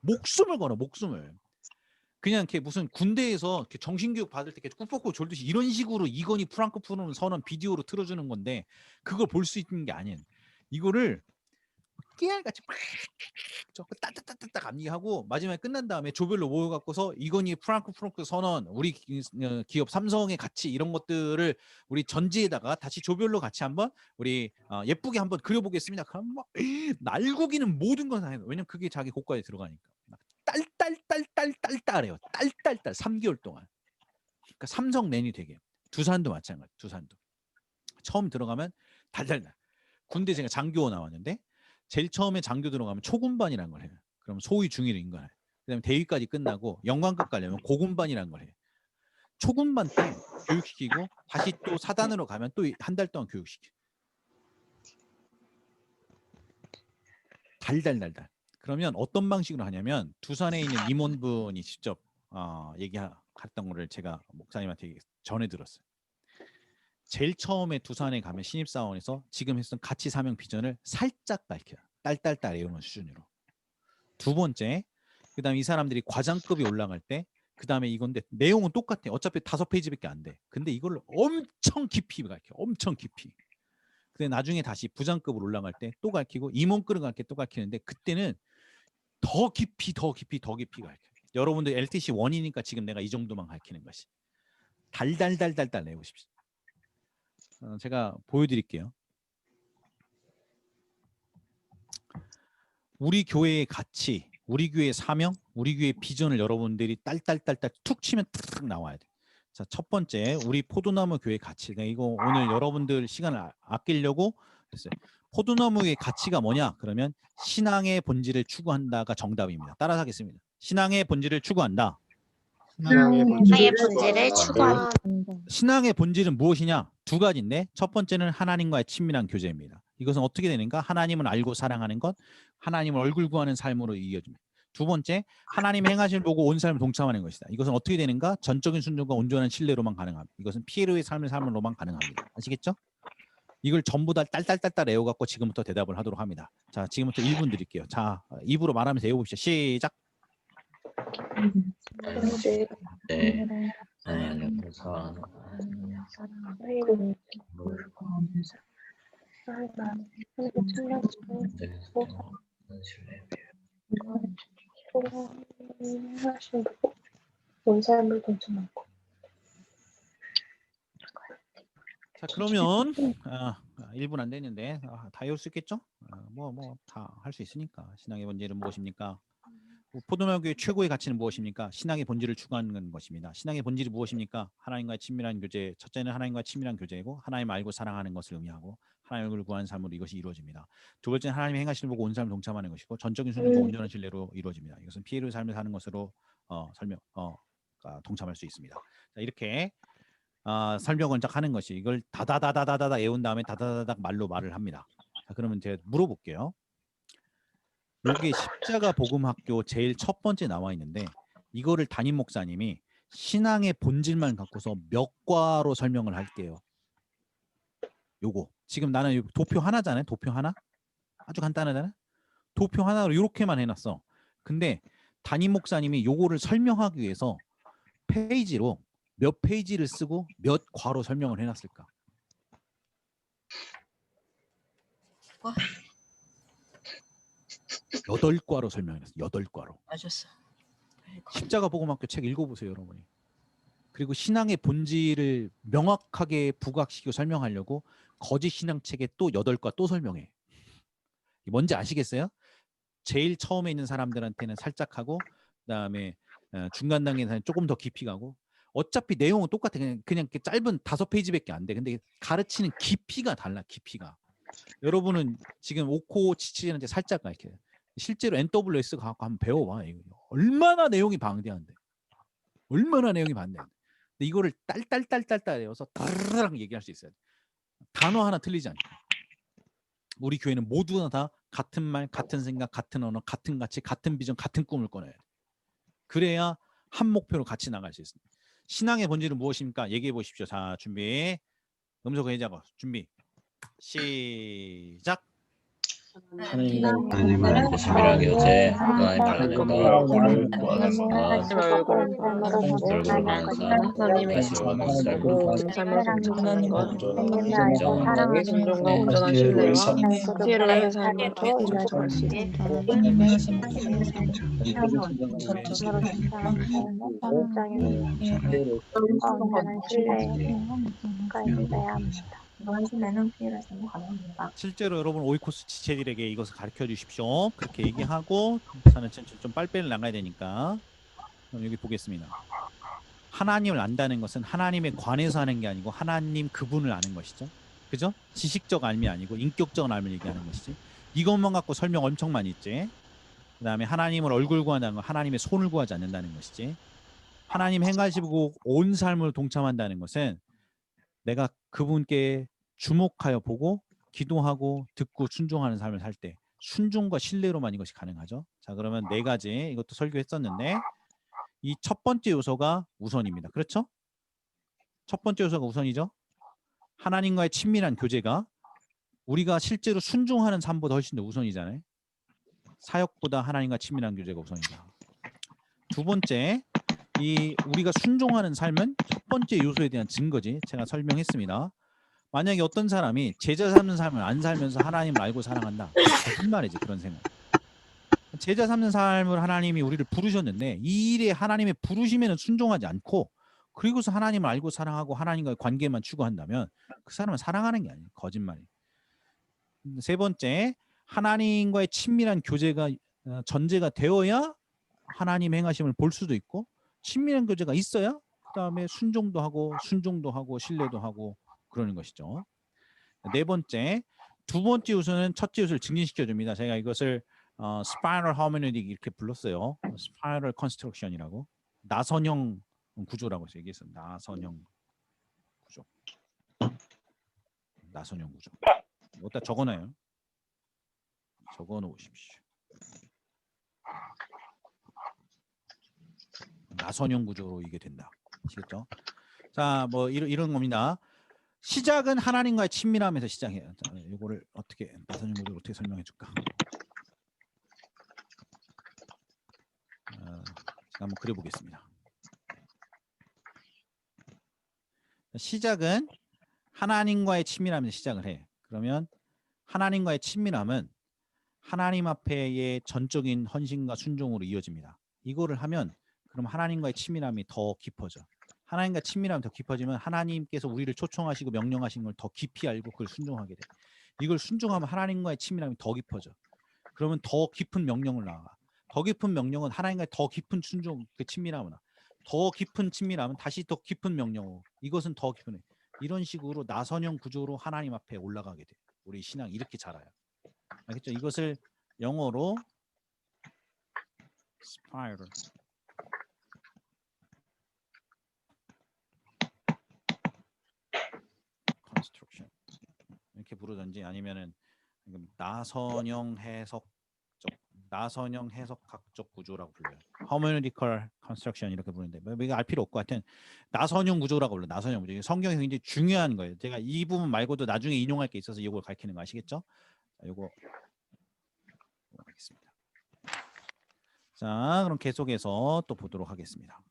목숨을 걸어, 목숨을. 그냥 이렇게 무슨 군대에서 이렇게 정신교육 받을 때 이렇게 꾹 졸듯이 이런 식으로 이건희 프랑크푸르트 선언 비디오로 틀어주는 건데 그걸 볼 수 있는 게 아닌 이거를 깨알같이 따따따따따 암기하고 마지막에 끝난 다음에 조별로 모여갖고서 이건희 프랑크푸르트 선언 우리 기업 삼성의 가치 이런 것들을 우리 전지에다가 다시 조별로 같이 한번 우리 예쁘게 한번 그려보겠습니다. 그럼 막 날고기는 모든 건 다 해요. 왜냐면 그게 자기 고과에 들어가니까 딸딸딸딸딸딸해요. 딸딸딸 3개월 동안. 그러니까 삼성맨이 되게 두산도 마찬가지. 두산도 처음 들어가면 달달달. 군대 제가 장교 나왔는데 제일 처음에 장교 들어가면 초군반이라는 걸 해요. 그럼 소위 중위를 인간해. 그다음에 대위까지 끝나고 영광급 가려면 고군반이라는 걸 해요. 초군반 때 교육시키고 다시 또 사단으로 가면 또 한 달 동안 교육시켜. 달달달달. 그러면 어떤 방식으로 하냐면 두산에 있는 임원분이 직접 얘기했던 거를 제가 목사님한테 전해 들었어요. 제일 처음에 두산에 가면 신입사원에서 지금 했던 가치 사명 비전을 살짝 밝혀요. 딸딸딸 외우는 수준으로. 두 번째, 그다음에 이 사람들이 과장급이 올라갈 때 그다음에 이건데 내용은 똑같아. 어차피 5페이지밖에 안 돼. 근데 이걸 엄청 깊이 가르쳐. 엄청 깊이. 근데 나중에 다시 부장급으로 올라갈 때 또 가르치고 임원급을 가르칠 때 또 가르치는데 그때는 더 깊이 가르쳐. 여러분들 LTC 1이니까 지금 내가 이 정도만 가르치는 것이. 달달달달달 내보십시오. 제가 보여드릴게요. 우리 교회의 가치, 우리 교회의 사명, 우리 교회의 비전을 여러분들이 딸딸딸딸 툭 치면 툭 나와야 돼. 자, 첫 번째 우리 포도나무 교회 가치. 이거 오늘 여러분들 시간을 아끼려고 했어요. 포도나무의 가치가 뭐냐? 그러면 신앙의 본질을 추구한다가 정답입니다. 따라서 하겠습니다. 신앙의 본질을 추구한다. 신앙의 본질을 추구한다. 신앙의 본질은 무엇이냐? 두 가지인데 첫 번째는 하나님과의 친밀한 교제입니다. 이것은 어떻게 되는가? 하나님을 알고 사랑하는 것, 하나님을 얼굴 구하는 삶으로 이어집니다. 두 번째, 하나님의 행하심을 보고 온 삶을 동참하는 것이다. 이것은 어떻게 되는가? 전적인 순종과 온전한 신뢰로만 가능합니다. 이것은 피에로의 삶으로만 가능합니다. 아시겠죠? 이걸 전부 다 딸딸딸딸 외워갖고 지금부터 대답을 하도록 합니다. 자, 지금부터 1분 드릴게요. 자, 입으로 말하면서 외워봅시다. 시작. 네. 하나님을 사랑하는 온 삶을 동참하고. 자, 그러면 1분 안 됐는데 다 외울 수 있겠죠? 뭐 다 할 수 있으니까. 신앙의 본질은 무엇입니까? 포도나무 교회 최고의 가치는 무엇입니까? 신앙의 본질을 추구하는 것입니다. 신앙의 본질이 무엇입니까? 하나님과의 친밀한 교제. 첫째는 하나님과의 친밀한 교제이고 하나님 알고 사랑하는 것을 의미하고 하나님을 구하는 삶으로 이것이 이루어집니다. 두 번째는 하나님의 행하심을 보고 온 삶을 동참하는 것이고 전적인 순종과 온전한 신뢰로 이루어집니다. 이것은 피해로의 삶을 사는 것으로 동참할 수 있습니다. 자, 이렇게 설명을 딱 하는 것이 이걸 다다다다다다 외운 다음에 다다다닥 말을 합니다. 자, 그러면 제가 물어볼게요. 여기 십자가 복음학교 제일 첫 번째 나와 있는데 이거를 담임 목사님이 신앙의 본질만 갖고서 몇 과로 설명을 할게요. 요거 지금 나는 도표 하나잖아요. 도표 하나 아주 간단하잖아요. 도표 하나로 이렇게만 해놨어. 근데 담임 목사님이 요거를 설명하기 위해서 페이지로 몇 페이지를 쓰고 몇 과로 설명을 해놨을까? 와. 8과로 설명해놨어. 8과로. 맞았어. 십자가 복음학교 책 읽어보세요, 여러분이. 그리고 신앙의 본질을 명확하게 부각시키고 설명하려고 거짓 신앙 책에 또 8과 또 설명해. 뭔지 아시겠어요? 제일 처음에 있는 사람들한테는 살짝 하고 그다음에 중간 단계에서는 조금 더 깊이 가고 어차피 내용은 똑같아. 그냥 이렇게 짧은 5페이지밖에 안 돼. 근데 가르치는 깊이가 달라. 깊이가. 여러분은 지금 오코 치치한테 살짝 가르쳐요. 실제로 NWS 가서 한번 배워봐. 이거 얼마나 내용이 방대한데. 얼마나 내용이 방대한데. 근데 이거를 딸딸딸딸딸 외워서 따르르랑 얘기할 수 있어야 돼. 단어 하나 틀리지 않게. 우리 교회는 모두 다 같은 말, 같은 생각, 같은 언어, 같은 가치, 같은 비전, 같은 꿈을 꺼내야 돼. 그래야 한 목표로 같이 나갈 수 있습니다. 신앙의 본질은 무엇입니까? 얘기해 보십시오. 자, 준비. 음소 회의자고 준비. 시작. 하나님과 친밀한 교제, 하나님 말하는 것, 얼굴을 구하는 하나님 얼굴을 보는 것, 얼굴을 보는 삶, 하나님의 다시 오는 삶, 모든 삶을 동참하는 것, 하나님을 알고 진정, 사랑하는 순종과 것, 온전한 피에로의 신뢰와 삶, 피에로의 삶을 전할 수 있다. 하나님의 말씀을 서로 동참하는 삶, 일장에는 온전한 신뢰가 있어야 합니다. 실제로 여러분 오이코스 지체들에게 이것을 가르쳐 주십시오. 그렇게 얘기하고 저는 좀 빨리빨리 나가야 되니까 그럼 여기 보겠습니다. 하나님을 안다는 것은 하나님에 관해서 하는 게 아니고 하나님 그분을 아는 것이죠. 그죠? 지식적 알미 아니고 인격적 알미를 얘기하는 것이지. 이것만 갖고 설명 엄청 많이 있지. 그 다음에 하나님을 얼굴 구한다는 건 하나님의 손을 구하지 않는다는 것이지. 하나님 행하시고 온 삶을 동참한다는 것은 내가 그분께 주목하여 보고 기도하고 듣고 순종하는 삶을 살 때 순종과 신뢰로만 이것이 가능하죠. 자, 그러면 네 가지 이것도 설교했었는데 이 첫 번째 요소가 우선입니다. 그렇죠? 첫 번째 요소가 우선이죠. 하나님과의 친밀한 교제가 우리가 실제로 순종하는 삶보다 훨씬 더 우선이잖아요. 사역보다 하나님과 친밀한 교제가 우선이다. 두 번째, 이 우리가 순종하는 삶은 첫 번째 요소에 대한 증거지. 제가 설명했습니다. 만약에 어떤 사람이 제자 삼는 삶을 안 살면서 하나님을 알고 사랑한다. 거짓말이지 그런 생각. 제자 삼는 삶을 하나님이 우리를 부르셨는데 이 일에 하나님의 부르심에는 순종하지 않고 그리고서 하나님을 알고 사랑하고 하나님과의 관계만 추구한다면 그 사람은 사랑하는 게 아니에요. 거짓말이에요. 세 번째, 하나님과의 친밀한 교제가 전제가 되어야 하나님 행하심을 볼 수도 있고 친밀한 교제가 있어야 그 다음에 순종도 하고 신뢰도 하고 그러는 것이죠. 네 번째, 두 번째 요소는 첫째 요소를 증진시켜 줍니다. 제가 이것을 spiral hermeneutic 이렇게 불렀어요. spiral construction이라고 나선형 구조라고 얘기했어요. 나선형 구조. 나선형 구조. 어디다 적어놔요. 적어놓으십시오. 나선형 구조로 이게 된다. 아시겠죠? 자, 뭐 이런 겁니다. 시작은 하나님과의 친밀함에서 시작해요. 자, 이거를 어떻게 나선형 구조를 어떻게 설명해 줄까? 제가 한번 그려보겠습니다. 시작은 하나님과의 친밀함에서 시작을 해. 그러면 하나님과의 친밀함은 하나님 앞에의 전적인 헌신과 순종으로 이어집니다. 이거를 하면 그럼 하나님과의 친밀함이 더 깊어져. 하나님과 친밀함이 더 깊어지면 하나님께서 우리를 초청하시고 명령하신 걸 더 깊이 알고 그걸 순종하게 돼. 이걸 순종하면 하나님과의 친밀함이 더 깊어져. 그러면 더 깊은 명령을 나가. 더 깊은 명령은 하나님과의 더 깊은 순종, 그 친밀함은 더 깊은 친밀함은 다시 더 깊은 명령으로. 이것은 더 깊은 이런 식으로 나선형 구조로 하나님 앞에 올라가게 돼. 우리 신앙 이렇게 자라요. 알겠죠? 이것을 영어로 spiral construction 이렇게 부르든지 아니면은 나선형 해석학적 구조라고 불러요. hermeneutical construction 이렇게 부르는데 뭐 이거 알 필요 없고 하여튼 나선형 구조라고 불러요. 나선형 구조. 성경이 굉장히 중요한 거예요. 제가 이 부분 말고도 나중에 인용할 게 있어서 이걸 가르치는 거 아시겠죠? 자, 요거 하겠습니다. 자, 그럼 계속해서 또 보도록 하겠습니다.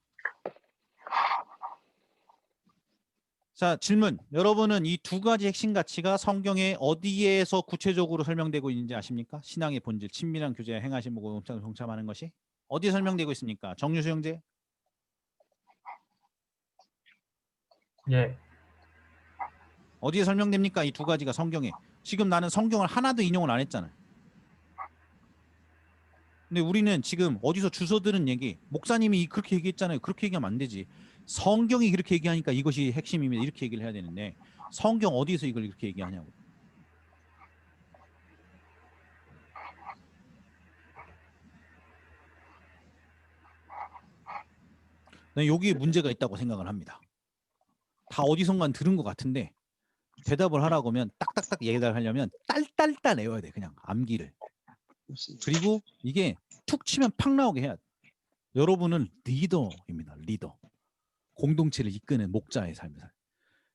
자, 질문. 여러분은 이 두 가지 핵심 가치가 성경에 어디에서 구체적으로 설명되고 있는지 아십니까? 신앙의 본질, 친밀한 교제에 행하신 보고 동참하는 것이 어디에 설명되고 있습니까? 정유수 형제? 예. 어디에 설명됩니까? 이 두 가지가 성경에. 지금 나는 성경을 하나도 인용을 안 했잖아요. 근데 우리는 지금 어디서 주워 들은 얘기, 목사님이 그렇게 얘기했잖아요. 그렇게 얘기하면 안 되지. 성경이 그렇게 얘기하니까 이것이 핵심입니다. 이렇게 얘기를 해야 되는데 성경 어디서 이걸 이렇게 얘기하냐고. 난 여기에 문제가 있다고 생각을 합니다. 다 어디선가 들은 것 같은데 대답을 하라고 하면 딱딱딱 얘기를 하려면 딸딸딸 외워야 돼. 그냥 암기를. 그리고 이게 툭 치면 팍 나오게 해야 돼. 여러분은 리더입니다. 리더. 공동체를 이끄는 목자의 삶을 살.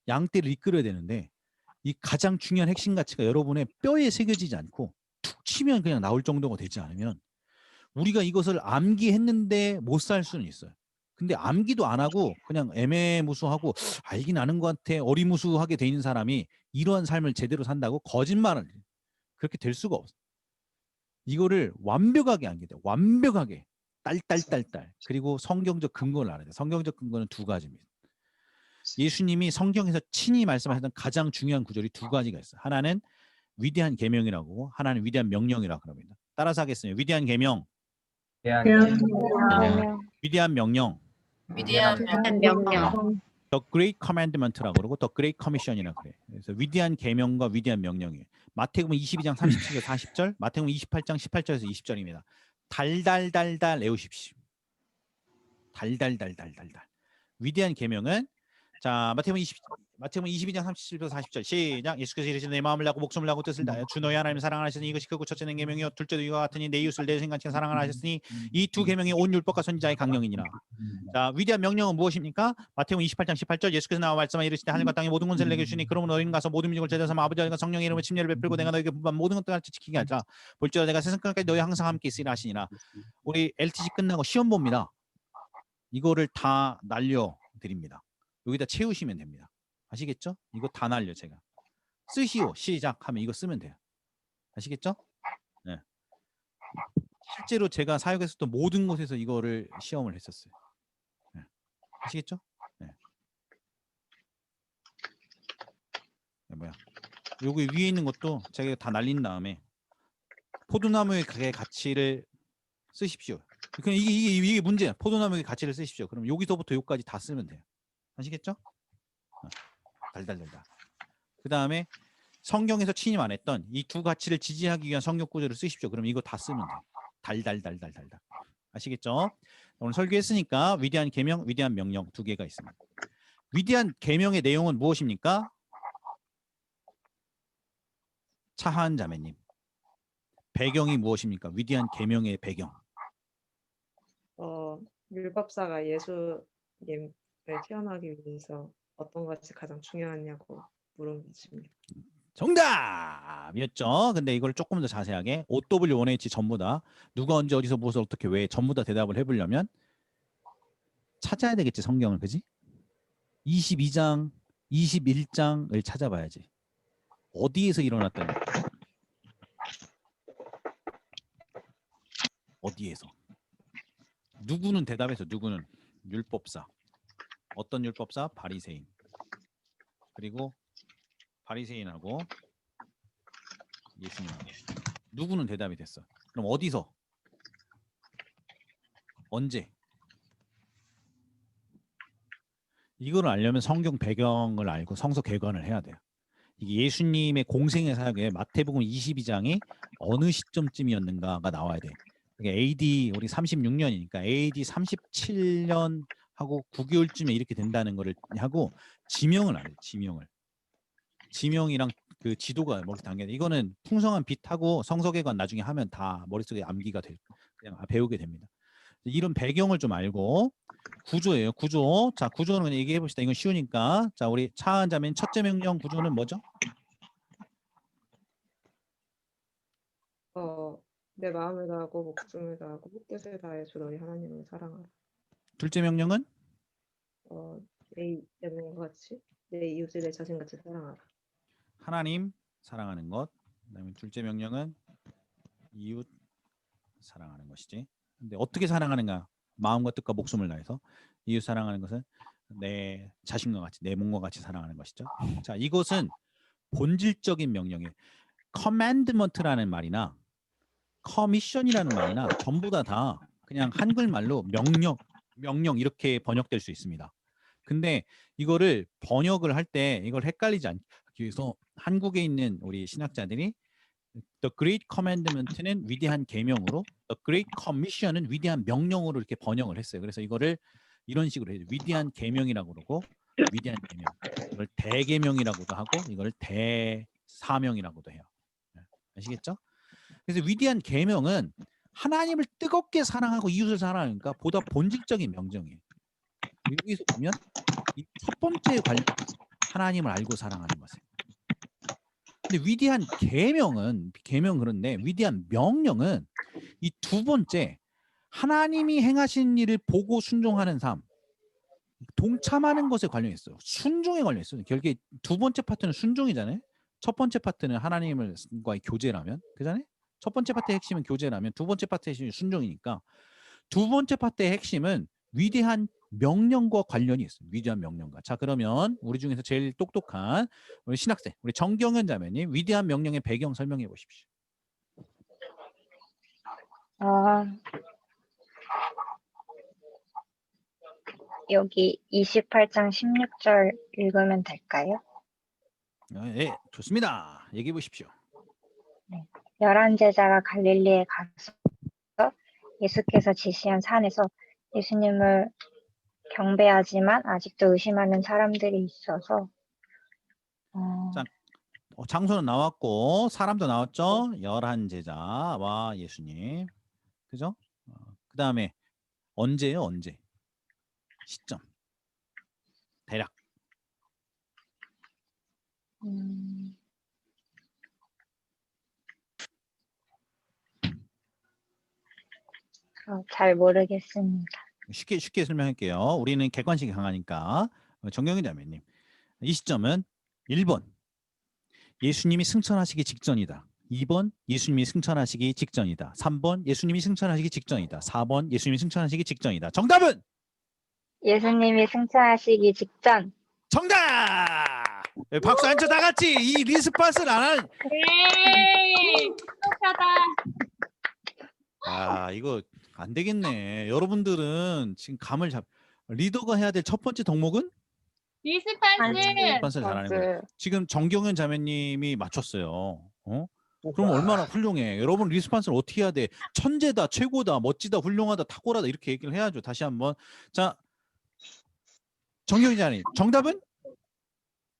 양떼를 이끌어야 되는데 이 가장 중요한 핵심 가치가 여러분의 뼈에 새겨지지 않고 툭 치면 그냥 나올 정도가 되지 않으면 우리가 이것을 암기했는데 못 살 수는 있어요. 근데 암기도 안 하고 그냥 애매무수하고 알긴 아는 것 같아 어리무수하게 돼 있는 사람이 이러한 삶을 제대로 산다고? 거짓말을 해요. 그렇게 될 수가 없어. 이거를 완벽하게 암기해야 돼요. 완벽하게 딸딸딸딸. 그리고 성경적 근거를 알아야 돼요. 성경적 근거는 두 가지입니다. 예수님이 성경에서 친히 말씀하셨던 가장 중요한 구절이 두 가지가 있어요. 하나는 위대한 계명이라고, 하나는 위대한 명령이라고 합니다. 따라서 하겠습니다. 위대한 계명, 위대한 명령, 위대한 명령. The Great Commandment라고 그러고 The Great Commission이라고 그래요. 그래서 위대한 계명과 위대한 명령이에요. 마태복음 22장 37절 40절, 마태복음 28장 18절에서 20절입니다. 달달달달 외우십시오. 달달달달달달. 위대한 계명은 자 마태복음 22장 37절 40절 시작. 예수께서 이르시되 내 마음을 다하고 목숨을 다하고 뜻을 다하여 주 너희 하나님을 사랑하시니 이것이 크고 첫째는 계명이요 둘째도 이와 같으니 내 이웃을 내 생각처럼 사랑하라 하셨으니 이 두 계명이 온 율법과 선지자의 강령이니라. 자 위대한 명령은 무엇입니까? 마태복음 28장 18절 예수께서 나와 말씀하여 이르시되 하늘과 땅의 모든 권세를 내게 주시니 그러므로 너희는 가서 모든 민족을 제자 삼아 아버지와 성령의 이름으로 침례를 베풀고 내가 너희에게 분부한 모든 것들을 가르쳐 지키게 하자. 볼지어다 내가 세상 끝까지 너희 항상 함께 있으리라 하시니라. 우리 LTC 끝나고 시험 봅니다. 이거를 다 날려드립니다. 여기다 채우시면 됩니다. 아시겠죠? 이거 다 날려 제가. 쓰시오 시작하면 이거 쓰면 돼요. 아시겠죠? 네. 실제로 제가 사역했었던 모든 곳에서 이거를 시험을 했었어요. 네. 아시겠죠? 네. 네, 뭐야? 여기 위에 있는 것도 제가 다 날린 다음에 포도나무의 가치를 쓰십시오. 그냥 이게 문제야. 포도나무의 가치를 쓰십시오. 그럼 여기서부터 여기까지 다 쓰면 돼요. 아시겠죠? 달달달달. 그 다음에 성경에서 친히 말했던 이 두 가치를 지지하기 위한 성경 구절을 쓰십시오. 그럼 이거 다 쓰면 돼요. 달달달달달달. 아시겠죠? 오늘 설교했으니까 위대한 계명, 위대한 명령 두 개가 있습니다. 위대한 계명의 내용은 무엇입니까? 차하은 자매님. 배경이 무엇입니까? 위대한 계명의 배경. 율법사가 예수님을 태어나기 위해서 어떤 것이 가장 중요하냐고 물은 것입니다. 정답이었죠. 근데 이걸 조금 더 자세하게 OW, 1H 전부 다 누가 언제 어디서 무엇을 어떻게 왜 전부 다 대답을 해보려면 찾아야 되겠지 성경을. 그지? 22장 21장을 찾아봐야지. 어디에서 일어났다는 거야? 어디에서? 누구는 대답해서 누구는 율법사. 어떤 율법사? 바리새인. 그리고 바리새인하고 예수님. 누구는 대답이 됐어. 그럼 어디서? 언제? 이거를 알려면 성경 배경을 알고 성서 개관을 해야 돼요. 이게 예수님의 공생의 사역에 마태복음 22장이 어느 시점쯤이었는가가 나와야 돼. 그게 AD 우리 36년이니까 AD 37년 하고 9개월쯤에 이렇게 된다는 거를 하고 지명을 알아요. 지명이랑 그 지도가 머릿속에 담겨. 이거는 풍성한 빛하고 성서개관 나중에 하면 다 머릿속에 암기가 돼. 그냥 배우게 됩니다. 이런 배경을 좀 알고 구조예요. 구조. 자, 구조는 그냥 얘기해 봅시다. 이건 쉬우니까. 자, 우리 차한 자매는 첫째 명령 구조는 뭐죠? 내 마음을 다하고 목숨을 다하고 뜻을 다해 주 너희 하나님을 사랑하라. 둘째 명령은? 내 몸과 같이 내 이웃을 내 자신같이 사랑하라. 하나님 사랑하는 것. 그다음에 둘째 명령은 이웃 사랑하는 것이지. 근데 어떻게 사랑하는가? 마음과 뜻과 목숨을 다해서. 이웃 사랑하는 것은 내 자신과 같이, 내 몸과 같이 사랑하는 것이죠. 자, 이것은 본질적인 명령이에요. commandment라는 말이나 commission이라는 말이나 전부 다 그냥 한글말로 명령 이렇게 번역될 수 있습니다. 근데 이거를 번역을 할 때 이걸 헷갈리지 않기 위해서 한국에 있는 우리 신학자들이 The Great Commandment는 위대한 계명으로, The Great Commission은 위대한 명령으로 이렇게 번역을 했어요. 그래서 이거를 이런 식으로 해요. 위대한 계명이라고 그러고 위대한 계명. 이걸 대계명이라고도 하고 이걸 대사명이라고도 해요. 아시겠죠? 그래서 위대한 계명은 하나님을 뜨겁게 사랑하고 이웃을 사랑하니까 보다 본질적인 명령이에요. 여기서 보면 이 첫 번째 관련 하나님을 알고 사랑하는 것이에요. 근데 위대한 계명은 그런데 위대한 명령은 이 두 번째 하나님이 행하신 일을 보고 순종하는 삶, 동참하는 것에 관련있어요. 순종에 관련있어요. 결국에 두 번째 파트는 순종이잖아요. 첫 번째 파트는 하나님과의 교제라면, 그잖아요. 첫 번째 파트의 핵심은 교제라면 두 번째 파트의 핵심이 순종이니까 두 번째 파트의 핵심은 위대한 명령과 관련이 있어요. 위대한 명령과. 자, 그러면 우리 중에서 제일 똑똑한 우리 신학생, 우리 정경현 자매님 위대한 명령의 배경 설명해 보십시오. 여기 28장 16절 읽으면 될까요? 네, 좋습니다. 얘기해 보십시오. 11 제자가 갈릴리에 가서 예수께서 지시한 산에서 예수님을 경배하지만 아직도 의심하는 사람들이 있어서 자, 장소는 나왔고 사람도 나왔죠. 11 제자와 예수님. 그죠? 그 다음에 언제예요? 언제? 시점. 대략. 잘 모르겠습니다. 쉽게 설명할게요. 우리는 객관식이 강하니까. 정경희 자매님. 이 시점은 1번. 예수님이 승천하시기 직전이다. 2번 예수님이 승천하시기 직전이다. 3번 예수님이 승천하시기 직전이다. 4번 예수님이 승천하시기 직전이다. 정답은? 예수님이 승천하시기 직전. 정답! 네, 박수 한 쳐 다 같이 이 리스팟을 안 한. 똑똑하다. 아, 이거 안 되겠네. 여러분들은 지금 감을 리더가 해야 될 첫 번째 덕목은 리스팟을 잘하는 거예요. 지금 정경현 자매님이 맞췄어요. 그럼 얼마나 훌륭해. 여러분 리스폰스를 어떻게 해야 돼? 천재다, 최고다, 멋지다, 훌륭하다, 탁월하다 이렇게 얘기를 해야죠. 다시 한번. 자, 정경희 자매님 정답은?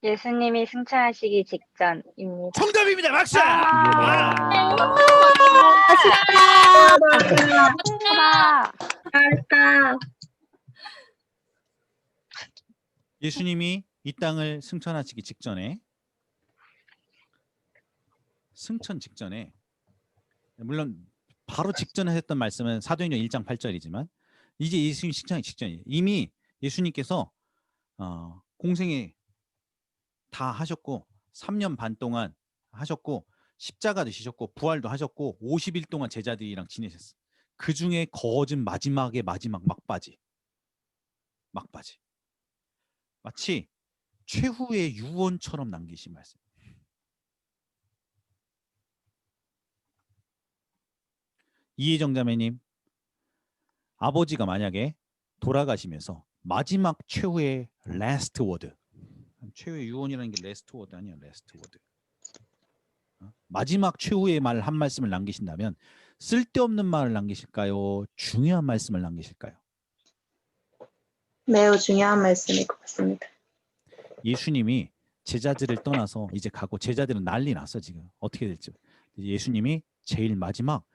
예수님이 승천하시기 직전입니다. 정답입니다. 박수! 잘했다. 예수님이 이 땅을 승천하시기 직전에 승천 직전에 물론 바로 직전에 했던 말씀은 사도행전 1장 8절이지만 이제 예수님 승천하기 직전이에요. 이미 예수님께서 공생에 다 하셨고 3년 반 동안 하셨고 십자가도 지셨고 부활도 하셨고 50일 동안 제자들이랑 지내셨어요. 그 중에 거진 마지막에 마지막 막바지. 마치 최후의 유언처럼 남기신 말씀. 이혜정 자매님, 아버지가 만약에 돌아가시면서 마지막 최후의 라스트 워드, 최후의 유언이라는 게 라스트 워드 아니야, 라스트 워드. 마지막 최후의 말 한 말씀을 남기신다면 쓸데없는 말을 남기실까요? 중요한 말씀을 남기실까요? 매우 중요한 말씀일 것 같습니다. 예수님이 제자들을 떠나서 이제 가고 제자들은 난리 났어 지금. 어떻게 될지. 예수님이 제일 마지막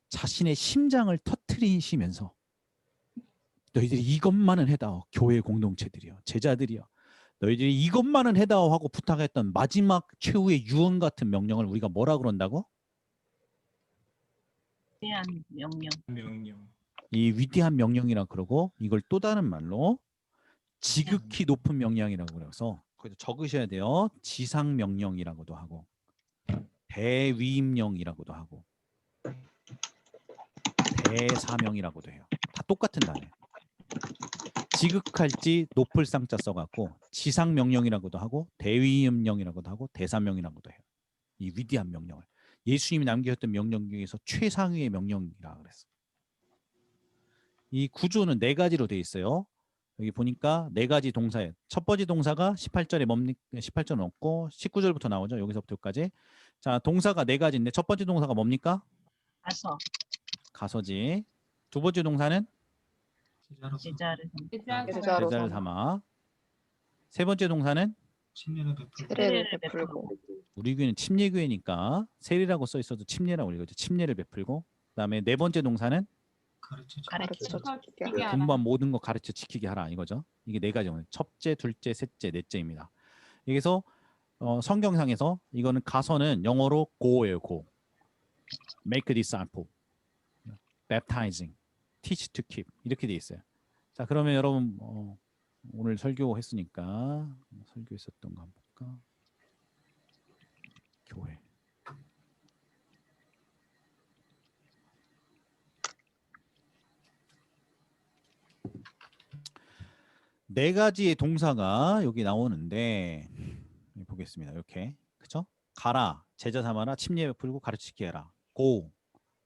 자신의 심장을 터뜨리시면서 너희들이 이것만은 해다오. 교회 공동체들이요. 제자들이요. 너희들이 이것만은 해다오 하고 부탁했던 마지막 최후의 유언 같은 명령을 우리가 뭐라 그런다고? 위대한 명령. 이 위대한 명령이라 그러고 이걸 또 다른 말로 지극히 높은 명령이라고 그래서 거기서 적으셔야 돼요. 지상 명령이라고도 하고 대위임령이라고도 하고 대사명이라고도 해요. 다 똑같은 단어예요. 지극할지 높을 쌍자 써갖고 지상 명령이라고도 하고 대위임령이라고도 하고 대사명이라고도 해요. 이 위대한 명령을 예수님이 남기셨던 명령 중에서 최상위의 명령이라 그랬어. 이 구조는 4가지로 돼 있어요. 여기 보니까 4가지 동사예요. 첫 번째 동사가 18절에 뭡니까? 18절은 없고 19절부터 나오죠. 여기서부터까지. 자, 동사가 4가지인데 첫 번째 동사가 뭡니까? 가서지. 두 번째 동사는 제자를 삼아. 세 번째 동사는 세례를 베풀고. 우리 교회는 침례교회니까 세례라고 써 있어도 침례라고 읽어죠. 침례를 베풀고. 그다음에 네 번째 동사는 가르쳐 주게. 분부한 모든 거 가르쳐 지키게 하라 이거죠. 이게 4가지. 첫째, 둘째, 셋째, 넷째입니다. 여기서 성경상에서 이거는 가서는 영어로 go예요. go. make a disciple, baptizing, teach to keep 이렇게 돼 있어요. 자, 그러면 여러분 오늘 설교했으니까 설교했었던 거 한번 볼까? 교회. 네 가지의 동사가 여기 나오는데 보겠습니다. 이렇게 그죠? 가라, 제자 삼아라, 침례 베풀고 가르치게 해라. Go,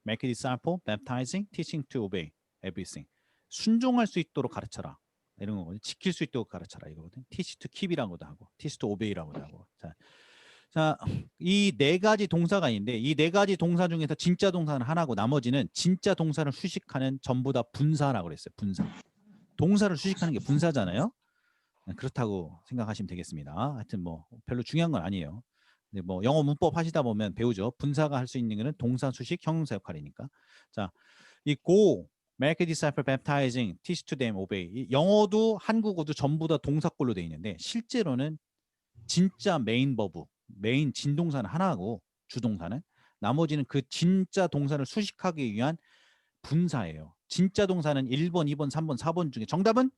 make a disciple, baptizing, teaching to obey everything. 순종할 수 있도록 가르쳐라. 이런 거거든요. 지킬 수 있도록 가르쳐라 이거거든. Teach to keep이라고도 하고, teach to obey라고도 하고. 자, 이 네 가지 동사가 있는데 이 네 가지 동사 중에서 진짜 동사는 하나고 나머지는 진짜 동사를 수식하는 전부 다 분사라고 그랬어요. 분사. 동사를 수식하는 게 분사잖아요. 그렇다고 생각하시면 되겠습니다. 하여튼 뭐 별로 중요한 건 아니에요. 근데 뭐 영어 문법 하시다 보면 배우죠. 분사가 할 수 있는 거는 동사, 수식, 형용사 역할이니까. 자, 이 go, make a disciple, baptizing, teach to them, obey. 이 영어도 한국어도 전부 다 동사꼴로 돼 있는데 실제로는 진짜 메인 버브, 메인 진동사는 하나고 주동사는 나머지는 그 진짜 동사를 수식하기 위한 분사예요. 진짜 동사는 1번, 2번, 3번, 4번 중에 정답은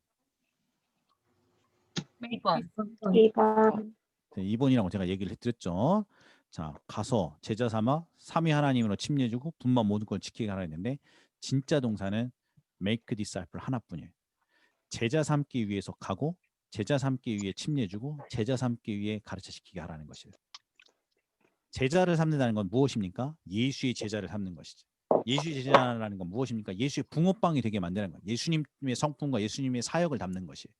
1번. 2번. 2번이라고 제가 얘기를 해드렸죠. 자, 가서 제자 삼아 삼위 하나님으로 침례주고 분만 모든 걸 지키게 하라 했는데 진짜 동사는 make disciple 하나뿐이에요. 제자 삼기 위해서 가고 제자 삼기 위해 침례주고 제자 삼기 위해 가르쳐시키게 하라는 것이에요. 제자를 삼는다는 건 무엇입니까? 예수의 제자를 삼는 것이죠. 예수의 제자라는 건 무엇입니까? 예수의 붕어빵이 되게 만드는 거예요. 예수님의 성품과 예수님의 사역을 담는 것이에요.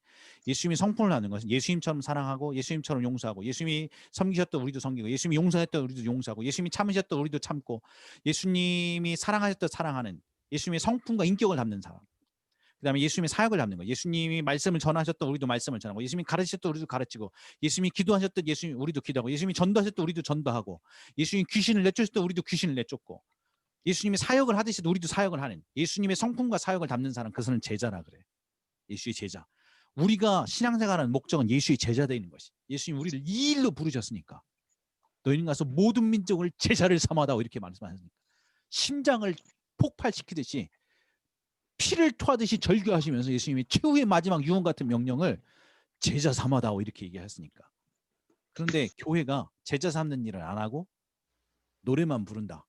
예수님의 성품을 담는 것은 예수님처럼 사랑하고 예수님처럼 용서하고 예수님이 섬기셨던 우리도 섬기고 예수님이 용서했던 우리도 용서하고 예수님이 참으셨던 우리도 참고 예수님이 사랑하셨던 사랑하는 예수님의 성품과 인격을 담는 사람. 그 다음에 예수님의 사역을 담는 거예요. 예수님이 말씀을 전하셨던 우리도 말씀을 전하고 예수님이 가르치셨던 우리도 가르치고 예수님이 기도하셨던 예수님 우리도 기도하고 예수님이 전도하셨던 우리도 전도하고 예수님이 귀신을 내쫓으셨던 우리도 귀신을 내쫓고 예수님이 사역을 하듯이 우리도 사역을 하는 예수님의 성품과 사역을 담는 사람 그것은 제자라 그래. 예수의 제자. 우리가 신앙생활하는 목적은 예수의 제자 되는 것이. 예수님 우리를 이 일로 부르셨으니까. 너희는 가서 모든 민족을 제자를 삼아다오 이렇게 말씀하셨으니까. 심장을 폭발시키듯이 피를 토하듯이 절규하시면서 예수님이 최후의 마지막 유언 같은 명령을 제자 삼아다오 이렇게 얘기하셨으니까. 그런데 교회가 제자 삼는 일을 안 하고 노래만 부른다.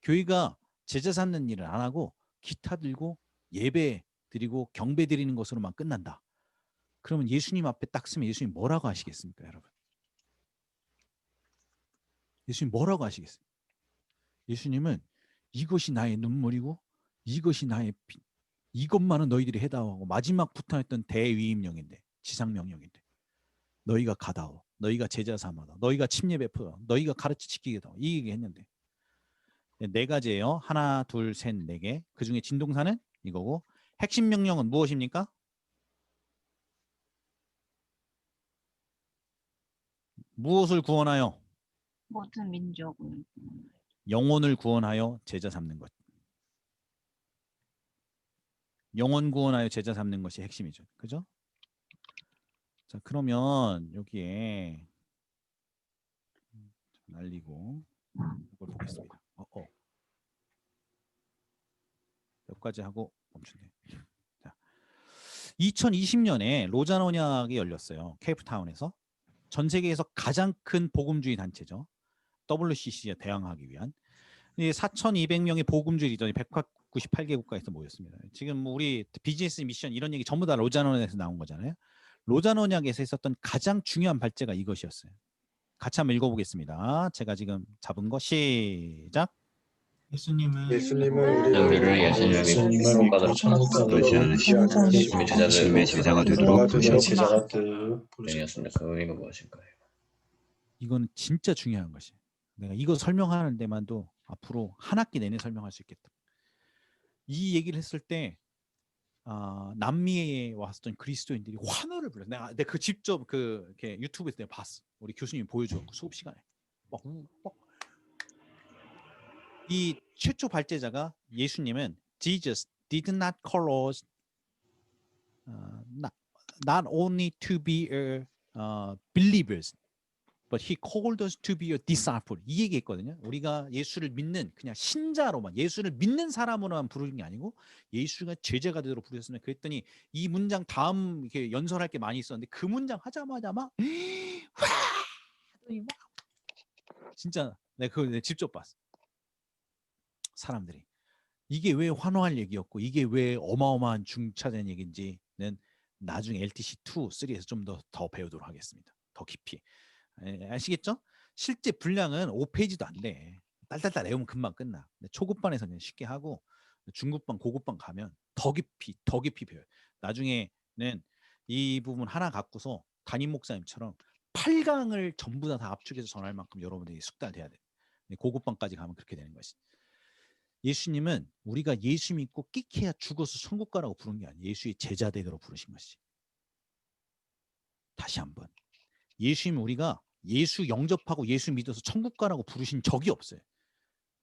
교회가 제자 삼는 일을 안 하고 기타 들고 예배 드리고 경배 드리는 것으로만 끝난다. 그러면 예수님 앞에 딱 서면 예수님 뭐라고 하시겠습니까, 여러분? 예수님 뭐라고 하시겠어요? 예수님은 이것이 나의 눈물이고 이것이 나의 피, 이것만은 너희들이 해다오고 마지막 부탁했던 대위임령인데 지상명령인데 너희가 가다오, 너희가 제자 삼아다, 너희가 침례 베풀어, 너희가 가르쳐 지키게다 이 얘기 했는데 네 가지예요. 하나, 둘, 셋, 네 개. 그 중에 진동사는 이거고 핵심 명령은 무엇입니까? 무엇을 구원하여? 모든 민족을. 영혼을 구원하여 제자 삼는 것. 영혼 구원하여 제자 삼는 것이 핵심이죠. 그죠? 자, 그러면 여기에 날리고 이걸 보겠습니다. 몇 가지 하고 멈춘대. 자, 2020년에 로잔 언약이 열렸어요. 케이프타운에서. 전 세계에서 가장 큰 복음주의 단체죠. WCC에 대항하기 위한. 4,200명의 복음주의 리더들이 198개 국가에서 모였습니다. 지금 우리 비즈니스 미션 이런 얘기 전부 다 로잔 언약에서 나온 거잖아요. 로잔 언약에서 있었던 가장 중요한 발제가 이것이었어요. 같이 한번 읽어보겠습니다. 제가 지금 잡은 거 시작. 예수님은 우리를 예수님을 믿고 천국으로 그렇지 않으시고 예수님의 제자가 되도록 부르셨습니다. 되었습니다. 그 의미가 무엇일까요? 이거는 진짜 중요한 것이에요. 내가 이거 설명하는 데만도 앞으로 한 학기 내내 설명할 수 있겠다. 이 얘기를 했을 때 남미에 왔었던 그리스도인들이 환호를 불렀어. 내가 그 직접 이렇게 유튜브에서 내가 봤어. 우리 교수님이 보여줘. 그 수업 시간에. 이 최초 발제자가 예수님은 Jesus did not call us not only to be believers. but he called us to be a disciple. 이 얘기했거든요. 우리가 예수를 믿는 그냥 신자로만, 예수를 믿는 사람으로만 부르는 게 아니고 예수가 제자가 되도록 부르셨으면. 그랬더니 이 문장 다음 이렇게 연설할 게 많이 있었는데 그 문장 하자마자 막 진짜 내가 그걸 직접 봤어. 사람들이 이게 왜 환호할 얘기였고 이게 왜 어마어마한 중차대한 얘기인지는 나중에 LTC2, 3에서 좀 더 배우도록 하겠습니다. 더 깊이. 아시겠죠? 실제 분량은 5페이지도 안 돼. 딸딸딸 외우면 금방 끝나. 근데 초급반에서 그냥 쉽게 하고 중급반, 고급반 가면 더 깊이 배워요. 나중에는 이 부분 하나 갖고서 담임 목사님처럼 8강을 전부 다 압축해서 전할 만큼 여러분들이 숙달돼야 돼. 고급반까지 가면 그렇게 되는 것이. 예수님은 우리가 예수 믿고 끽해야 죽어서 천국 가라고 부른 게 아니에요. 예수의 제자 되도록 부르신 것이. 다시 한번. 예수님은 우리가 예수 영접하고 예수 믿어서 천국 가라고 부르신 적이 없어요.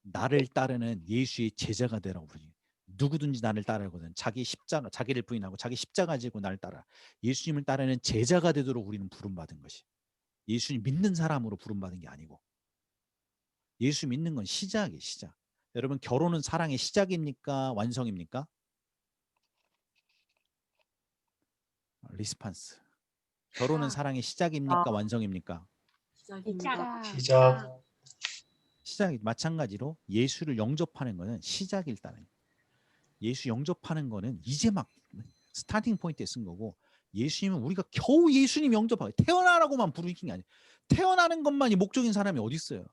나를 따르는 예수의 제자가 되라고 부르지. 누구든지 나를 따르거든. 자기 십자가, 자기를 부인하고 자기 십자가 지고 나를 따라. 예수님을 따르는 제자가 되도록 우리는 부름받은 것이. 예수님 믿는 사람으로 부름받은 게 아니고. 예수 믿는 건 시작이에요. 시작. 여러분 결혼은 사랑의 시작입니까? 완성입니까? 리스판스. 결혼은 사랑의 시작입니까? 완성입니까? 시작. 시작이 마찬가지로 예수를 영접하는 것은 시작일다는. 예수 영접하는 거는 이제 막 스타팅 포인트에 쓴 거고 예수님은 우리가 겨우 예수님 영접하고 태어나라고만 부르는 게 아니에요. 태어나는 것만이 목적인 사람이 어디 있어요?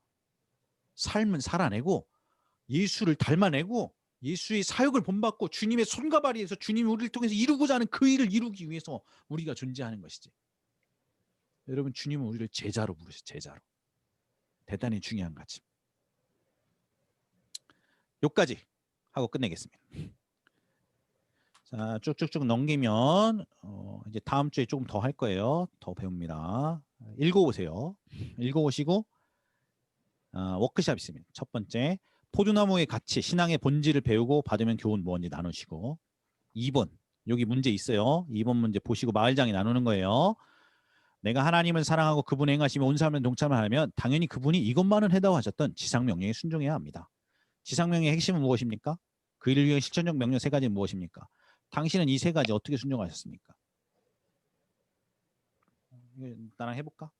삶은 살아내고 예수를 닮아내고 예수의 사역을 본받고 주님의 손과 발이에서 주님이 우리를 통해서 이루고자 하는 그 일을 이루기 위해서 우리가 존재하는 것이지. 여러분 주님은 우리를 제자로 부르셔. 제자로. 대단히 중요한 가치. 여기까지 하고 끝내겠습니다. 자, 쭉쭉쭉 넘기면 이제 다음 주에 조금 더 할 거예요. 더 배웁니다. 읽어보세요. 읽어보시고 워크숍 있습니다. 첫 번째, 포도나무의 가치, 신앙의 본질을 배우고 받으면 교훈 뭔지 나누시고 2번, 여기 문제 있어요. 2번 문제 보시고 마을장에 나누는 거예요. 내가 하나님을 사랑하고 그분의 행하심에 온 사람을 동참을 하면 당연히 그분이 이것만은 해다오 하셨던 지상명령에 순종해야 합니다. 지상명령의 핵심은 무엇입니까? 그 일을 위한 실천적 명령 3가지는 무엇입니까? 당신은 이 3가지 어떻게 순종하셨습니까? 나랑 해볼까?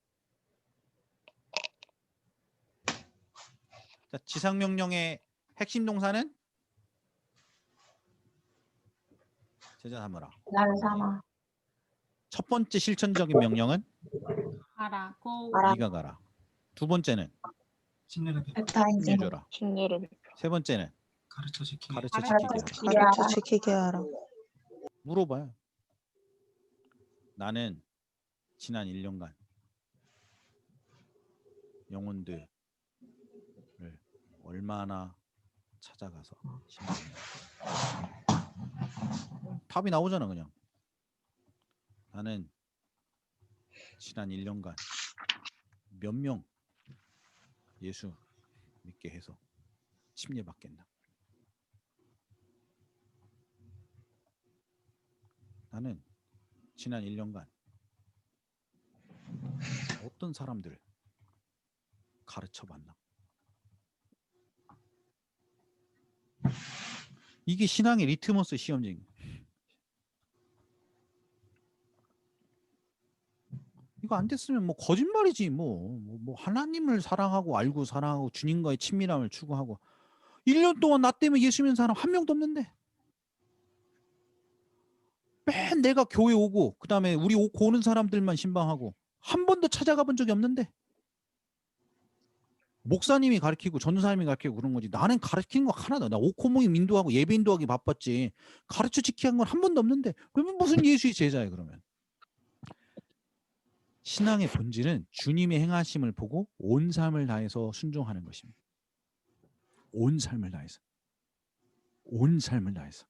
자, 지상명령의 핵심 동사는 제자 삼으라. 나를 삼아. 첫 번째 실천적인 명령은 가라고. 네가 가라. 두 번째는 신뢰를 힘내줘라. 신뢰를 세 번째는 가르쳐 지키게. 가르쳐 지키게 하라. 가르쳐 지키게 하라. 물어봐요. 나는 지난 1년간 영혼들을 얼마나 찾아가서 답이 나오잖아. 그냥 나는 지난 1년간 몇 명 예수 믿게 해서 침례받겠나. 나는 지난 1년간 어떤 사람들 가르쳐봤나. 이게 신앙의 리트머스 시험지. 이거 안 됐으면 뭐 거짓말이지. 뭐 하나님을 사랑하고 알고 사랑하고 주님과의 친밀함을 추구하고 1년 동안 나 때문에 예수 믿는 사람 한 명도 없는데. 맨 내가 교회 오고 그다음에 우리 오는 사람들만 신방하고 한 번도 찾아가 본 적이 없는데. 목사님이 가르치고 전도사님이 가르치고 그런 거지. 나는 가르치는 거 하나도. 나 오코모임 인도하고 예배 인도하기 바빴지. 가르쳐 지키게 한 건 한 번도 없는데. 그러면 무슨 예수의 제자예요 그러면. 신앙의 본질은 주님의 행하심을 보고 온 삶을 다해서 순종하는 것입니다. 온 삶을 다해서. 온 삶을 다해서.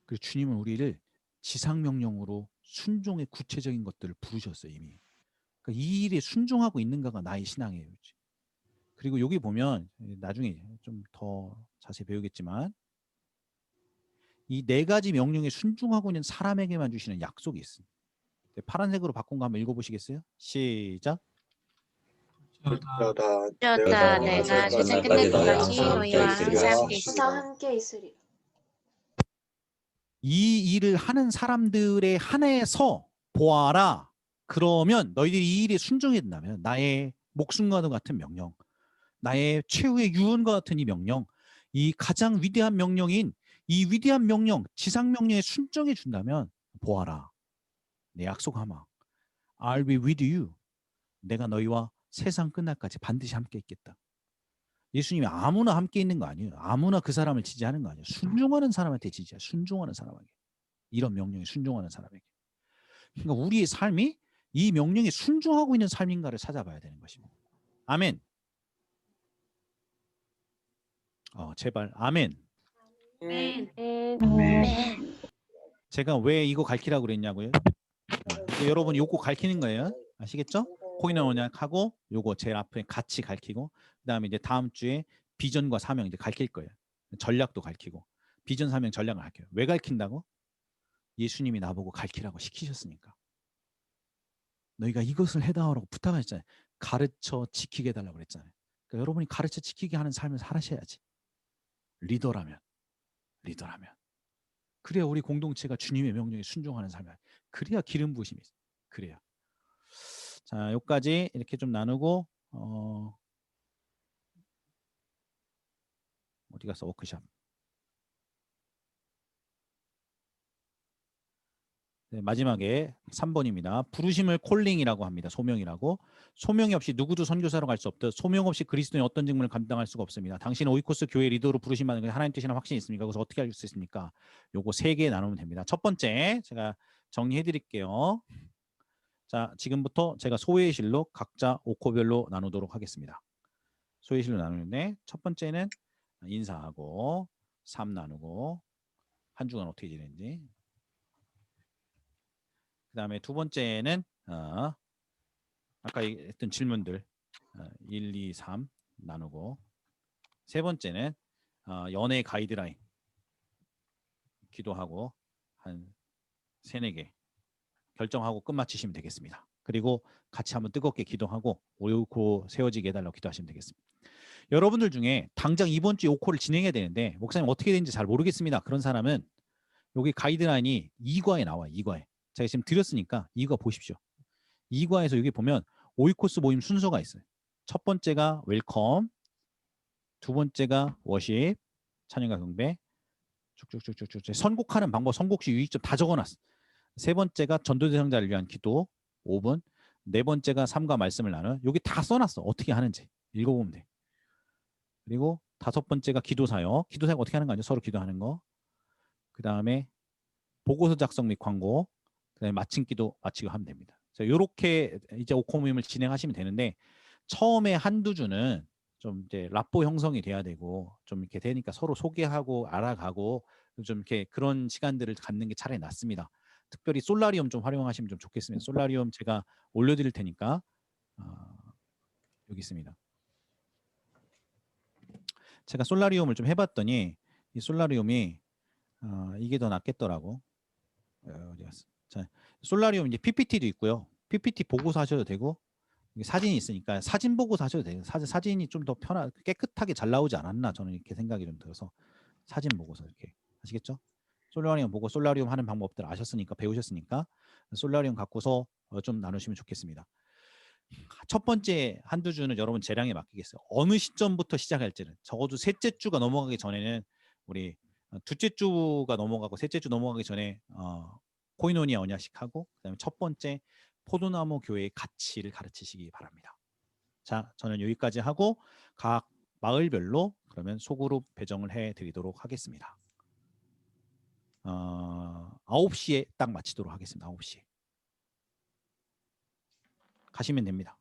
그리고 주님은 우리를 지상명령으로 순종의 구체적인 것들을 부르셨어요 이미. 그러니까 이 일에 순종하고 있는가가 나의 신앙이에요. 그리고 여기 보면 나중에 좀 더 자세히 배우겠지만 이 4가지 명령에 순종하고 있는 사람에게만 주시는 약속이 있습니다. 파란색으로 바꾼 거 한번 읽어보시겠어요? 시작. 그러다 그러다 내가 내가 세상 세상 끝날 끝날 때까지 때까지 너희와 너희와 함께 함께 있으리라. 이 일을 하는 사람들에 한해서 보아라. 그러면 너희들이 이 일에 순종해 된다면 나의 목숨과도 같은 명령, 나의 최후의 유언과 같은 이 명령, 이 가장 위대한 명령인 이 위대한 명령, 지상 명령에 순종해 준다면 보아라. 내 약속하마. I'll be with you. 내가 너희와 세상 끝날까지 반드시 함께 있겠다. 예수님이 아무나 함께 있는 거 아니에요. 아무나 그 사람을 지지하는 거 아니에요. 순종하는 사람한테 지지해요. 순종하는 사람에게. 이런 명령에 순종하는 사람에게. 그러니까 우리의 삶이 이 명령에 순종하고 있는 삶인가를 찾아봐야 되는 것입니다. 아멘. 제발 아멘. 네. 제가 왜 이거 가르치라고 그랬냐고요? 여러분 요거 가르치는 거예요. 아시겠죠? 코인을 언약하고 요거 제일 앞에 같이 가르치고 그다음에 이제 다음 주에 비전과 사명 이제 가르칠 거예요. 전략도 가르치고 비전 사명 전략을 가르쳐요. 왜 가르친다고? 예수님이 나보고 가르치라고 시키셨으니까. 너희가 이것을 해다오라고 부탁하셨잖아요. 가르쳐 지키게 해달라고 그랬잖아요. 그러니까 여러분이 가르쳐 지키게 하는 삶을 살아셔야지. 리더라면. 그래야 우리 공동체가 주님의 명령에 순종하는 삶이야. 그래야 기름 부으심이 있어요. 그래야. 자, 여기까지 이렇게 좀 나누고 어디 갔어? 워크샵. 네, 마지막에 3번입니다. 부르심을 콜링이라고 합니다. 소명이라고. 소명이 없이 누구도 선교사로 갈 수 없듯 소명 없이 그리스도인 어떤 직분을 감당할 수가 없습니다. 당신은 오이코스 교회 리더로 부르심 받는 게 하나님 뜻이나 확신이 있습니까? 그래서 어떻게 알 수 있습니까? 요거 3개 나누면 됩니다. 첫 번째 제가 정리해 드릴게요. 자, 지금부터 제가 소회의실로 각자 5코별로 나누도록 하겠습니다. 소회의실로 나누는데 첫 번째는 인사하고 3 나누고 한 주간 어떻게 지냈는지, 그 다음에 두 번째는 아까 했던 질문들 1, 2, 3 나누고, 세 번째는 연애 가이드라인 기도하고 한 3, 4개 결정하고 끝마치시면 되겠습니다. 그리고 같이 한번 뜨겁게 기도하고 오요코 세워지게 해달라고 기도하시면 되겠습니다. 여러분들 중에 당장 이번 주에 5코를 진행해야 되는데 목사님 어떻게 되는지 잘 모르겠습니다. 그런 사람은 여기 가이드라인이 2과에 나와요. 2과에. 제가 지금 드렸으니까 2과 보십시오. 2과에서 여기 보면 오이코스 모임 순서가 있어요. 첫 번째가 웰컴, 두 번째가 워십, 찬양과 경배, 쭉쭉쭉쭉쭉 선곡하는 방법, 선곡시 유의점 다 적어놨어. 세 번째가 전도 대상자를 위한 기도 5분, 네 번째가 삶과 말씀을 나눠. 여기 다 써놨어. 어떻게 하는지 읽어보면 돼. 그리고 다섯 번째가 기도 사역. 기도 사역 어떻게 하는 거 아니에요? 서로 기도하는 거. 그 다음에 보고서 작성 및 광고, 그다음에 마침 기도 마치고 하면 됩니다. 이렇게 이제 5코 모임을 진행하시면 되는데 처음에 한두 주는 좀 이제 라포 형성이 돼야 되고 좀 이렇게 되니까 서로 소개하고 알아가고 좀 이렇게 그런 시간들을 갖는 게 차라리 낫습니다. 특별히 솔라리움 좀 활용하시면 좀 좋겠습니다. 솔라리움 제가 올려드릴 테니까 여기 있습니다. 제가 솔라리움을 좀 해봤더니 이 솔라리움이 이게 더 낫겠더라고. 어디 갔어? 자, 솔라리움 이제 PPT도 있고요. PPT 보고서 하셔도 되고 사진이 있으니까 사진 보고서 하셔도 돼요. 사진이 좀 더 깨끗하게 잘 나오지 않았나 저는 이렇게 생각이 좀 들어서 사진 보고서 이렇게 아시겠죠? 솔라리움 보고 솔라리움 하는 방법들 아셨으니까 배우셨으니까 솔라리움 갖고서 좀 나누시면 좋겠습니다. 첫 번째 한두 주는 여러분 재량에 맡기겠어요. 어느 시점부터 시작할지는 적어도 셋째 주가 넘어가기 전에는 우리 둘째 주가 넘어가고 셋째 주 넘어가기 전에 코이노니아 언약식 하고 그다음에 첫 번째 포도나무 교회의 가치를 가르치시기 바랍니다. 자, 저는 여기까지 하고 각 마을별로 그러면 소그룹 배정을 해드리도록 하겠습니다. 9시에 딱 마치도록 하겠습니다. 9시에 가시면 됩니다.